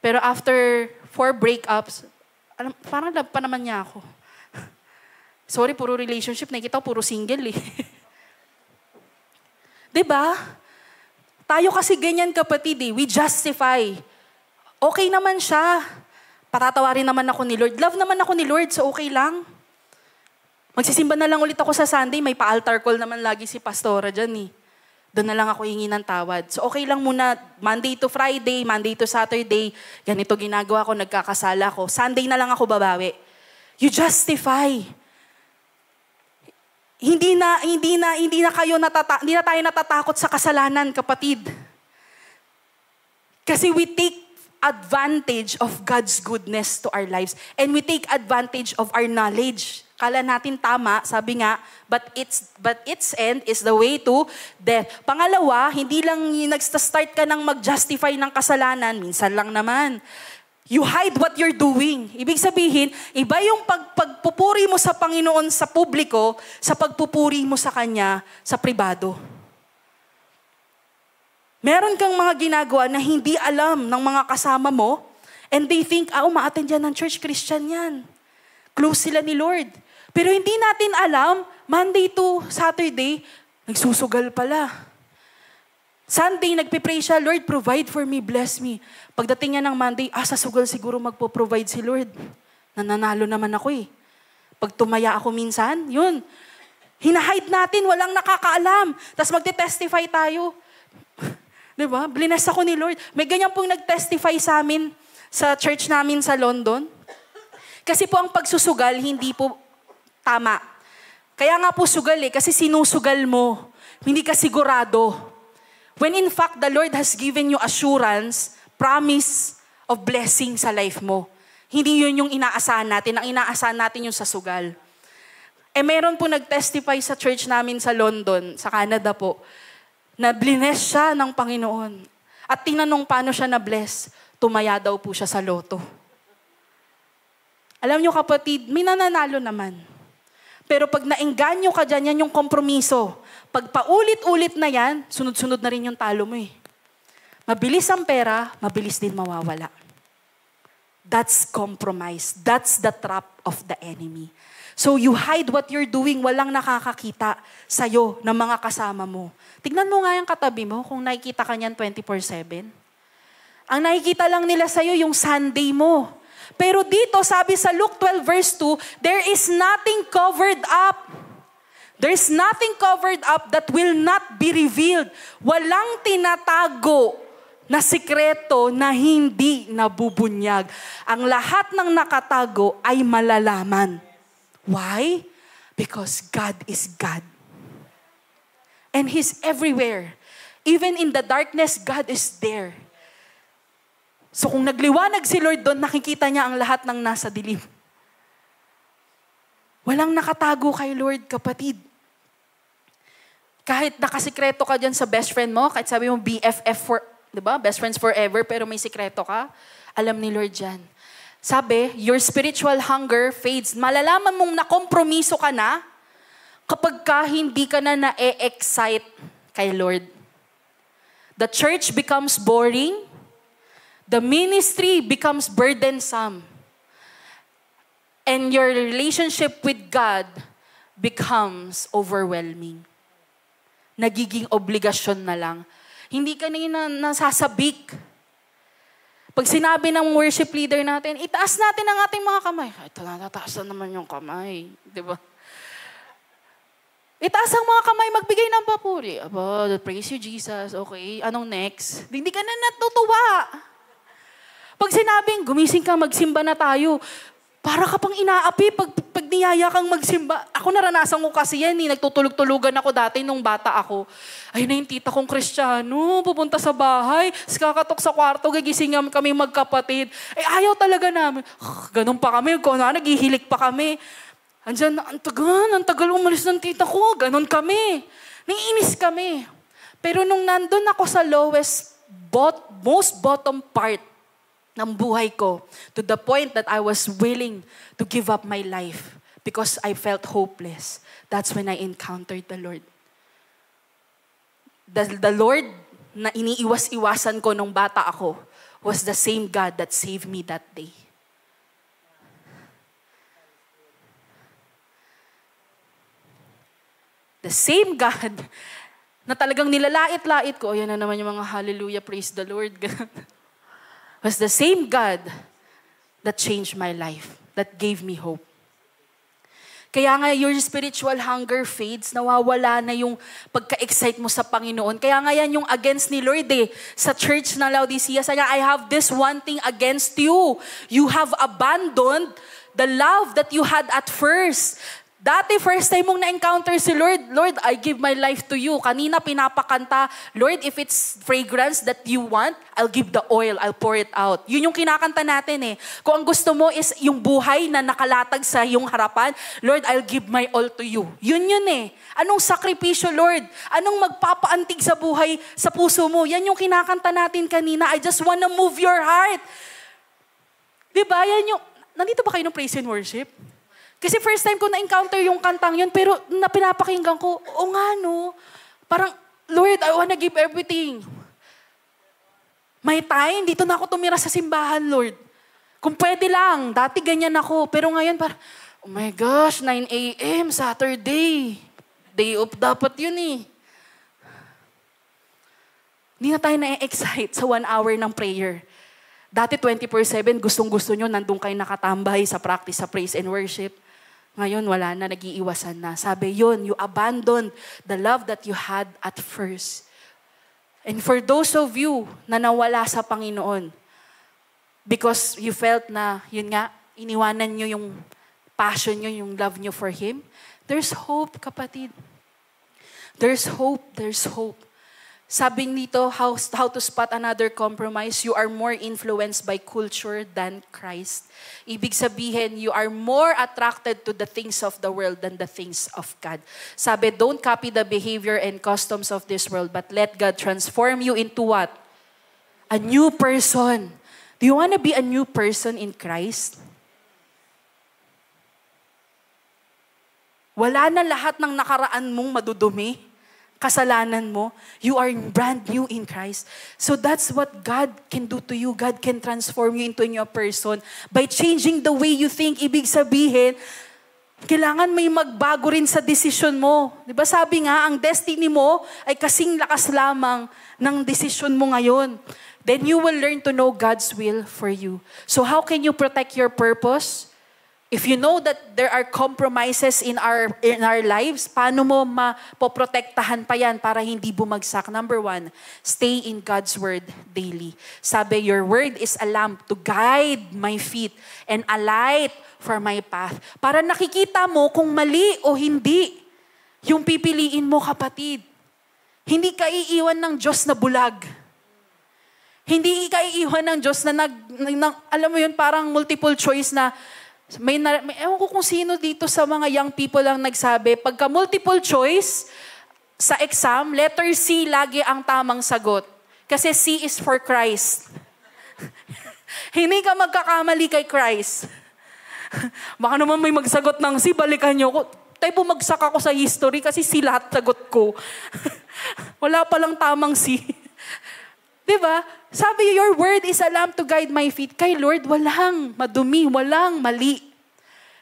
Pero after 4 breakups, parang love pa naman niya ako. Sorry, puro relationship. Nakikita ko, puro single eh. Diba? Tayo kasi ganyan, kapatid eh. We justify. Okay naman siya. Patatawarin naman ako ni Lord. Love naman ako ni Lord, so okay lang. Magsisimba na lang ulit ako sa Sunday. May pa-altar call naman lagi si Pastora dyan eh. Doon na lang ako hingi ng tawad. So okay lang muna, Monday to Friday, Monday to Saturday, ganito ginagawa ko, nagkakasala ko. Sunday na lang ako babawi. You justify. Hindi na tayo natatakot sa kasalanan, kapatid. Kasi we take advantage of God's goodness to our lives. And we take advantage of our knowledge. Kala natin tama, sabi nga, but its end is the way to death. Pangalawa, hindi lang nag-start ka ng mag-justify ng kasalanan, minsan lang naman. You hide what you're doing. Ibig sabihin, iba yung pagpupuri mo sa Panginoon sa publiko, sa pagpupuri mo sa Kanya sa pribado. Meron kang mga ginagawa na hindi alam ng mga kasama mo, and they think, umaattend yan ng church, Christian yan. Close sila ni Lord. Pero hindi natin alam, Monday to Saturday, nagsusugal pala. Sunday, nagpipray siya, Lord, provide for me, bless me. Pagdating niya ng Monday, sa sugal siguro magpo-provide si Lord. Nananalo naman ako eh. Pag tumaya ako minsan, yun. Hinahide natin, walang nakakaalam. Tapos magte-testify tayo. Diba? Bless ako ni Lord. May ganyan pong nag-testify sa amin, sa church namin sa London. Kasi po ang pagsusugal, hindi po tama. Kaya nga po sugal eh, kasi sinusugal mo. Hindi ka sigurado. When in fact, the Lord has given you assurance, promise of blessing sa life mo. Hindi yun yung inaasahan natin. Ang inaasahan natin yung sa sugal. Meron po nag-testify sa church namin sa London, sa Canada po, na bless siya ng Panginoon. At tinanong paano siya na-bless, tumaya daw po siya sa loto. Alam niyo kapatid, may nananalo naman. Pero pag naengganyo ka dyan, yan yung kompromiso. Pag paulit-ulit na yan, sunod-sunod na rin yung talo mo eh. Mabilis ang pera, mabilis din mawawala. That's compromise. That's the trap of the enemy. So you hide what you're doing, walang nakakakita sa'yo ng mga kasama mo. Tignan mo nga yung katabi mo kung nakikita ka niyan 24/7. Ang nakikita lang nila sa'yo yung Sunday mo. Pero dito, sabi sa Luke 12 verse 2, there is nothing covered up. There's nothing covered up that will not be revealed. Walang tinatago na sikreto na hindi nabubunyag. Ang lahat ng nakatago ay malalaman. Why? Because God is God. And He's everywhere. Even in the darkness, God is there. So kung nagliwanag si Lord doon, nakikita niya ang lahat ng nasa dilim. Walang nakatago kay Lord, kapatid. Kahit nakasikreto ka dyan sa best friend mo, kahit sabi mo BFF, diba? Best friends forever, pero may sikreto ka, alam ni Lord yan. Sabi, your spiritual hunger fades. Malalaman mong nakompromiso ka na kapag ka hindi ka na na-excite kay Lord. The church becomes boring. The ministry becomes burdensome. And your relationship with God becomes overwhelming. Nagiging obligasyon na lang. Hindi ka na nasasabik. Pag sinabi ng worship leader natin, itaas natin ang ating mga kamay. Ito na, nataas na naman yung kamay. Diba? Itaas ang mga kamay, magbigay ng papuri. Aba, praise you, Jesus. Okay, anong next? Hindi ka na natutuwa. Pag sinabing, gumising ka, magsimba na tayo, para ka pang inaapi pag niyaya kang magsimba. Ako naranasan ko kasi yan, nagtutulog-tulugan ako dati nung bata ako. Ayun na yung tita kong Kristiyano, pupunta sa bahay, kakatok sa kwarto, gigising kami magkapatid. Ayaw talaga namin. Ganun pa kami, naghihilik pa kami. Andyan, ang tagal umalis ng tita ko, ganun kami. Naiinis kami. Pero nung nandun ako sa most bottom part ng buhay ko, to the point that I was willing to give up my life because I felt hopeless. That's when I encountered the Lord. The Lord na iniiwas-iwasan ko nung bata ako was the same God that saved me that day. The same God na talagang nilalait-lait ko. Ayan na naman yung mga hallelujah, praise the Lord. Was the same God that changed my life, that gave me hope. Kaya nga your spiritual hunger fades, nawawala na yung pagka-excite mo sa Panginoon. Kaya nga yan yung against ni Lord sa church na Laodicea. Sabi niya, I have this one thing against you. You have abandoned the love that you had at first. Dati, first time mong na-encounter si Lord, Lord, I give my life to you. Kanina pinapakanta, Lord, if it's fragrance that you want, I'll give the oil, I'll pour it out. Yun yung kinakanta natin Kung ang gusto mo is yung buhay na nakalatag sa iyong harapan, Lord, I'll give my all to you. Yun Anong sakripisyo, Lord? Anong magpapaantig sa buhay, sa puso mo? Yan yung kinakanta natin kanina. I just wanna move your heart. Diba? Yan yung, nandito ba kayo ng praise and worship? Kasi first time ko na-encounter yung kantang yun, pero na pinapakinggan ko, parang, Lord, I wanna give everything. May time, dito na ako tumira sa simbahan, Lord. Kung pwede lang, dati ganyan ako, pero ngayon parang, oh my gosh, 9 a.m., Saturday. Day off dapat yun Hindi na tayo na-excite sa 1 hour ng prayer. Dati 24/7, gustong-gusto nyo, nandun kayo nakatambay sa practice, sa praise and worship. Ngayon, wala na, nag-iiwasan na. Sabi yun, you abandoned the love that you had at first. And for those of you na nawala sa Panginoon, because you felt na, yun nga, iniwanan nyo yung passion nyo, yung love nyo for Him, there's hope, kapatid. There's hope, there's hope. Sabi nito, how to spot another compromise, you are more influenced by culture than Christ. Ibig sabihin, you are more attracted to the things of the world than the things of God. Sabi, don't copy the behavior and customs of this world, but let God transform you into what? A new person. Do you want to be a new person in Christ? Wala na lahat ng nakaraan mong madudumi. Kasalanan mo, you are brand new in Christ. So that's what God can do to you. God can transform you into a new person by changing the way you think. Ibig sabihin, kailangan may magbago rin sa desisyon mo. Diba sabi nga, ang destiny mo ay kasing lakas lamang ng desisyon mo ngayon. Then you will learn to know God's will for you. So how can you protect your purpose? If you know that there are compromises in our lives, paano mo mapoprotektahan pa yan para hindi bumagsak? Number 1, stay in God's Word daily. Sabi, your Word is a lamp to guide my feet and a light for my path. Para nakikita mo kung mali o hindi yung pipiliin mo, kapatid. Hindi ka iiwan ng Diyos na bulag. Hindi ka iiwan ng Diyos na alam mo yun, parang multiple choice na ewan ko kung sino dito sa mga young people ang nagsabi, pagka multiple choice sa exam, letter C lagi ang tamang sagot. Kasi C is for Christ. Hindi ka magkakamali kay Christ. Baka naman may magsagot ng C, balikan niyo ko. Tayo bumagsak ako sa history kasi C lahat sagot ko. Wala palang tamang C. Diba? Sabi, your word is a lamp to guide my feet. Kay Lord, walang madumi, walang mali.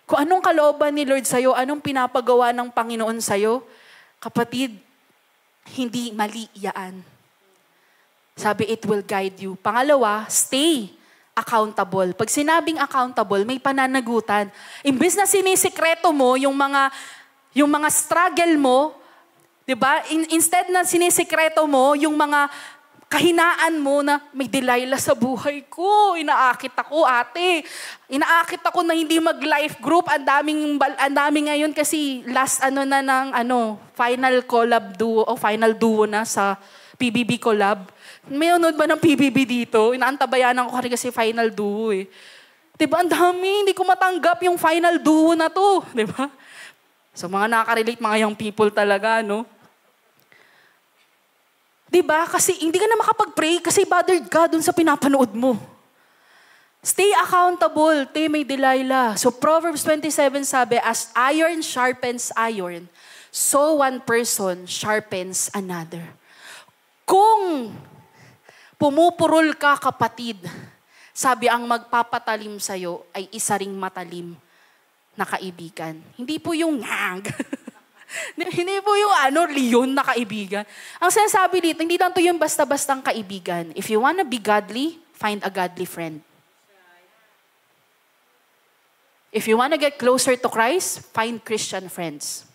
Kung anong kalooban ni Lord sa'yo, anong pinapagawa ng Panginoon sa'yo, kapatid, hindi mali yaan. Sabi, it will guide you. Pangalawa, stay accountable. Pag sinabing accountable, may pananagutan. Imbes na sinisikreto mo yung mga Yung mga struggle mo, di ba? Instead na sinisikreto mo, yung mga kahinaan mo na may Delilah sa buhay ko. Inaakit ako, ate. Inaakit ako na hindi mag-life group. Ang daming ngayon kasi last final collab duo o final duo na sa PBB collab. May unod ba ng PBB dito? Inaantabayanan ko kasi final duo eh. Diba, ang dami. Hindi ko matanggap yung final duo na to. Diba? So mga nakaka-relate, mga young people talaga, no? Diba? Kasi hindi ka na makapag-pray kasi bothered ka dun sa pinapanood mo. Stay accountable. May Delilah. So Proverbs 27 sabi, as iron sharpens iron, so one person sharpens another. Kung pumupurol ka, kapatid, sabi ang magpapatalim sa'yo ay isa ring matalim na kaibigan. Hindi po yung hindi po yung leon na kaibigan. Ang sinasabi dito, hindi lang to yung basta-bastang kaibigan. If you wanna be godly, find a godly friend. If you wanna get closer to Christ, find Christian friends.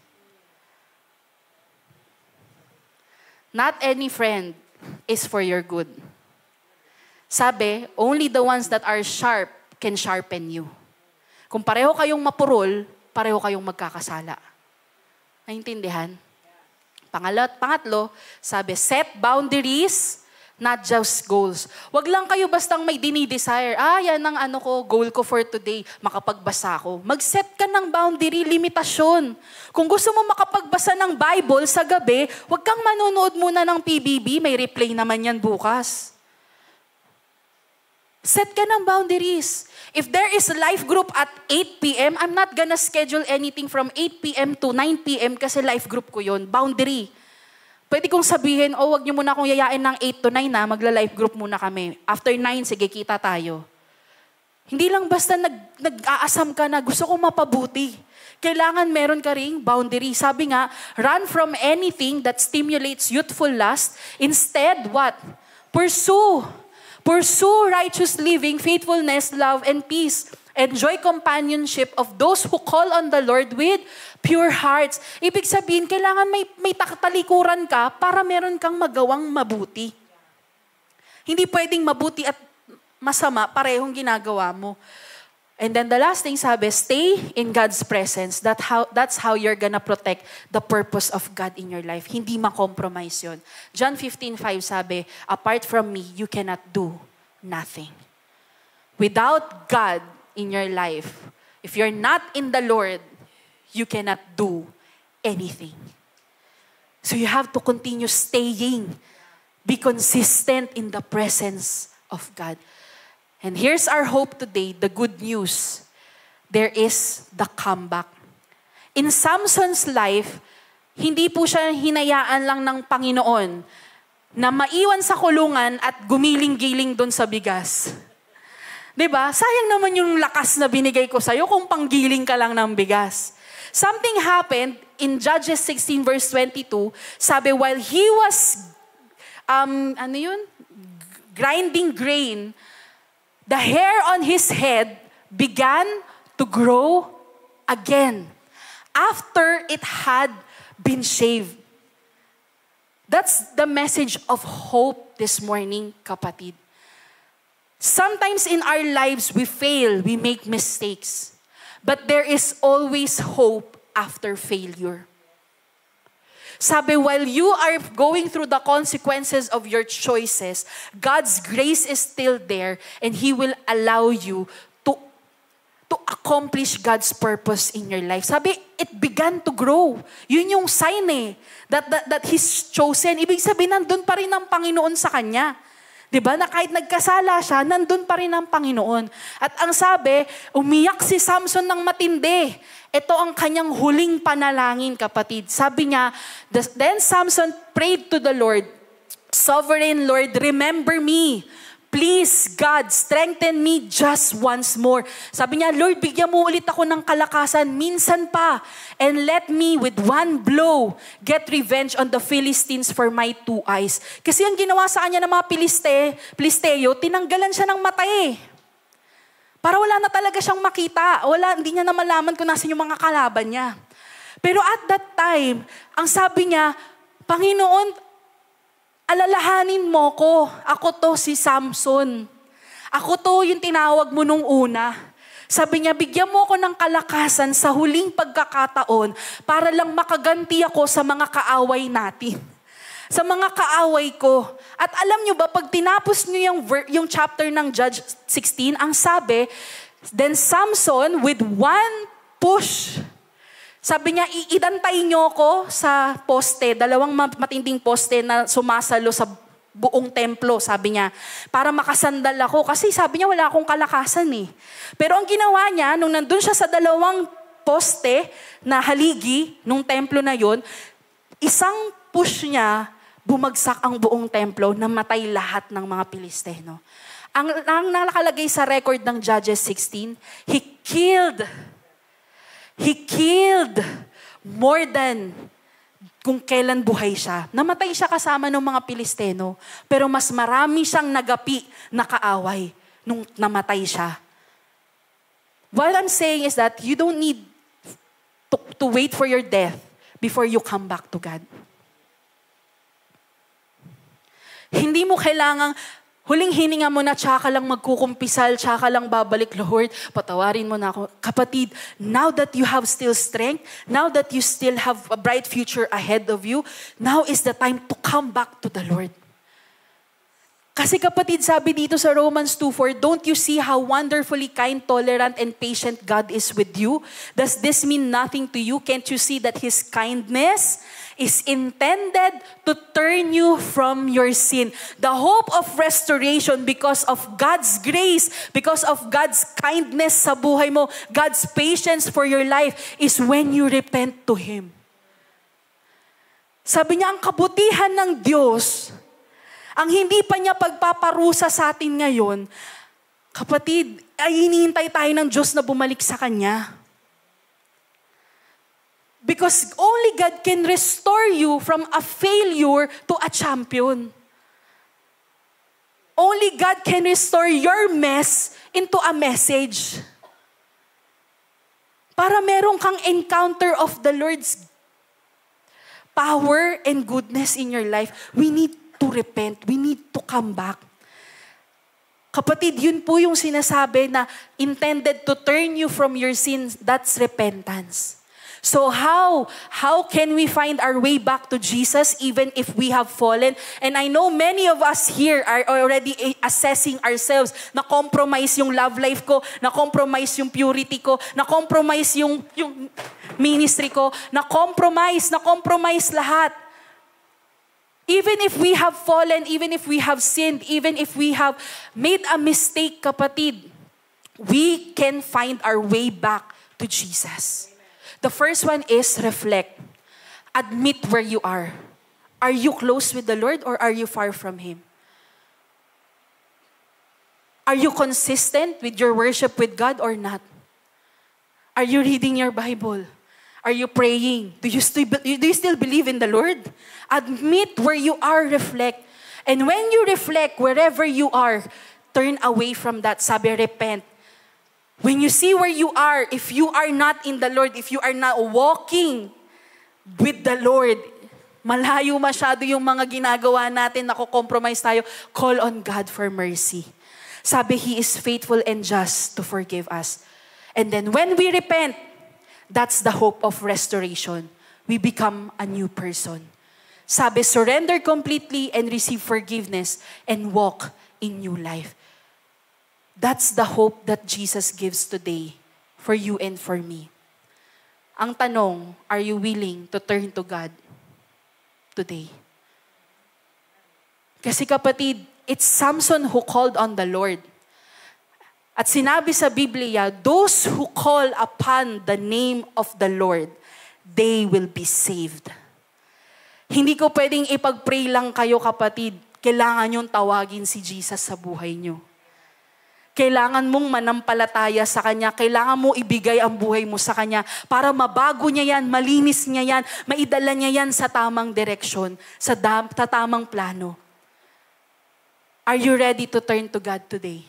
Not any friend is for your good. Sabi, only the ones that are sharp can sharpen you. Kung pareho kayong mapurol, pareho kayong magkakasala. Naintindihan? Pangatlo, sabi, set boundaries, not just goals. Wag lang kayo bastang may dinidesire. Yan ang goal ko for today, makapagbasa ako. Mag-set ka ng boundary, limitasyon. Kung gusto mo makapagbasa ng Bible sa gabi, wag kang manonood muna ng PBB, may replay naman yan bukas. Set ka ng boundaries. If there is a life group at 8 p.m., I'm not gonna schedule anything from 8 p.m. to 9 p.m. kasi life group ko yun. Boundary. Pwede kong sabihin, wag niyo muna akong yayain ng 8 to 9 na, magla-life group muna kami. After 9, sige, kita tayo. Hindi lang basta nag-aasam ka na, gusto kong mapabuti. Kailangan meron ka ring boundary. Sabi nga, run from anything that stimulates youthful lust. Instead, what? Pursue righteous living, faithfulness, love, and peace. Enjoy companionship of those who call on the Lord with pure hearts. Ibig sabihin, kailangan may talikuran ka para meron kang magawang mabuti. Hindi pwedeng mabuti at masama, parehong ginagawa mo. And then the last thing sabi, stay in God's presence. That's how you're gonna protect the purpose of God in your life. Hindi ma-compromise yun. John 15:5 sabi, apart from me, you cannot do nothing. Without God in your life, if you're not in the Lord, you cannot do anything. So you have to continue staying. Be consistent in the presence of God. And here's our hope today, the good news. There is the comeback. In Samson's life, hindi po siya hinayaan lang ng Panginoon na maiwan sa kulungan at gumiling-giling doon sa bigas. 'Di ba? Sayang naman yung lakas na binigay ko sa'yo kung panggiling ka lang ng bigas. Something happened in Judges 16 verse 22. Sabi, while he was, grinding grain, the hair on his head began to grow again after it had been shaved. That's the message of hope this morning, kapatid. Sometimes in our lives, we fail, we make mistakes. But there is always hope after failure. Sabi, while you are going through the consequences of your choices, God's grace is still there and He will allow you to accomplish God's purpose in your life. Sabi, it began to grow. Yun yung sign that He's chosen. Ibig sabihin, nandun pa rin ang Panginoon sa kanya. Diba? Na kahit nagkasala siya, nandun pa rin ang Panginoon. At ang sabi, umiyak si Samson ng matindi. Ito ang kanyang huling panalangin, kapatid. Sabi niya, then Samson prayed to the Lord, Sovereign Lord, remember me. Please, God, strengthen me just once more. Sabi niya, Lord, bigyan mo ulit ako ng kalakasan, minsan pa. And let me, with one blow, get revenge on the Philistines for my 2 eyes. Kasi ang ginawa sa kanya ng mga Pilisteo, tinanggalan siya ng mata eh. Para wala na talaga siyang makita. Hindi niya na malaman kung nasan yung mga kalaban niya. Pero at that time, ang sabi niya, Panginoon, alalahanin mo ko. Ako to si Samson. Ako to yung tinawag mo nung una. Sabi niya, bigyan mo ko ng kalakasan sa huling pagkakataon para lang makaganti ako sa mga kaaway natin. Sa mga kaaway ko. At alam niyo ba, pag tinapos niyo yung chapter ng Judge 16, ang sabi, then Samson with one push, sabi niya, iidantay niyo ko sa poste, 2 matinding poste na sumasalo sa buong templo, sabi niya, para makasandal ako. Kasi sabi niya, wala akong kalakasan eh. Pero ang ginawa niya, nung nandun siya sa 2 poste na haligi, nung templo na yon, isang push niya, bumagsak ang buong templo, namatay lahat ng mga Pilisteno. Ang nakalagay sa record ng Judges 16, he killed more than kung kailan buhay siya. Namatay siya kasama ng mga Pilisteno, pero mas marami siyang nagapi na kaaway nung namatay siya. What I'm saying is that you don't need to wait for your death before you come back to God. Hindi mo kailangang huling hininga mo na, tsaka lang magkukumpisal, tsaka lang babalik, Lord, patawarin mo na ako. Kapatid, now that you have still strength, now that you still have a bright future ahead of you, now is the time to come back to the Lord. Kasi kapatid, sabi dito sa Romans 2:4, don't you see how wonderfully kind, tolerant, and patient God is with you? Does this mean nothing to you? Can't you see that His kindness is intended to turn you from your sin? The hope of restoration because of God's grace, because of God's kindness sa buhay mo, God's patience for your life is when you repent to Him. Sabi niya, ang kabutihan ng Diyos, ang hindi pa niya pagpaparusa sa atin ngayon, kapatid, ay hinihintay tayo ng Diyos na bumalik sa Kanya. Because only God can restore you from a failure to a champion. Only God can restore your mess into a message. Para meron kang encounter of the Lord's power and goodness in your life, we need to repent. We need to come back. Kapatid, yun po yung sinasabi na intended to turn you from your sins. That's repentance. So how can we find our way back to Jesus even if we have fallen? And I know many of us here are already assessing ourselves. Na-compromise yung love life ko, na-compromise yung purity ko, na-compromise yung ministry ko, na-compromise lahat. Even if we have fallen, even if we have sinned, even if we have made a mistake, kapatid, we can find our way back to Jesus. The first one is reflect. Admit where you are. Are you close with the Lord or are you far from Him? Are you consistent with your worship with God or not? Are you reading your Bible? Are you praying? Do you still believe in the Lord? Admit where you are, reflect. And when you reflect, wherever you are, turn away from that. Sabi, repent. When you see where you are, if you are not in the Lord, if you are not walking with the Lord, malayo masyado yung mga ginagawa natin, nako-compromise tayo, call on God for mercy. Sabi, He is faithful and just to forgive us. And then when we repent, that's the hope of restoration. We become a new person. Sabi, surrender completely and receive forgiveness and walk in new life. That's the hope that Jesus gives today for you and for me. Ang tanong, are you willing to turn to God today? Kasi kapatid, it's Samson who called on the Lord. At sinabi sa Biblia, those who call upon the name of the Lord, they will be saved. Hindi ko pwedeng ipag-pray lang kayo, kapatid. Kailangan yung tawagin si Jesus sa buhay nyo. Kailangan mong manampalataya sa Kanya. Kailangan mo ibigay ang buhay mo sa Kanya para mabago niya yan, malinis niya yan, maidala niya yan sa tamang direksyon, sa tamang plano. Are you ready to turn to God today?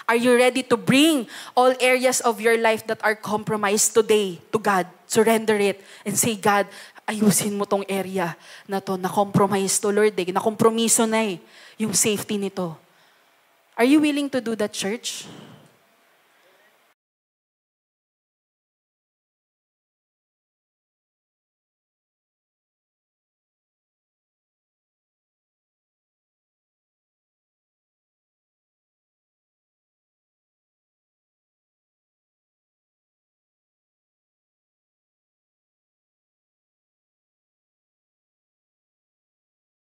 Are you ready to bring all areas of your life that are compromised today to God? Surrender it and say, God, ayusin mo tong area na to, na-compromise to, Lord. Na-kompromiso na yung safety nito. Are you willing to do that, church?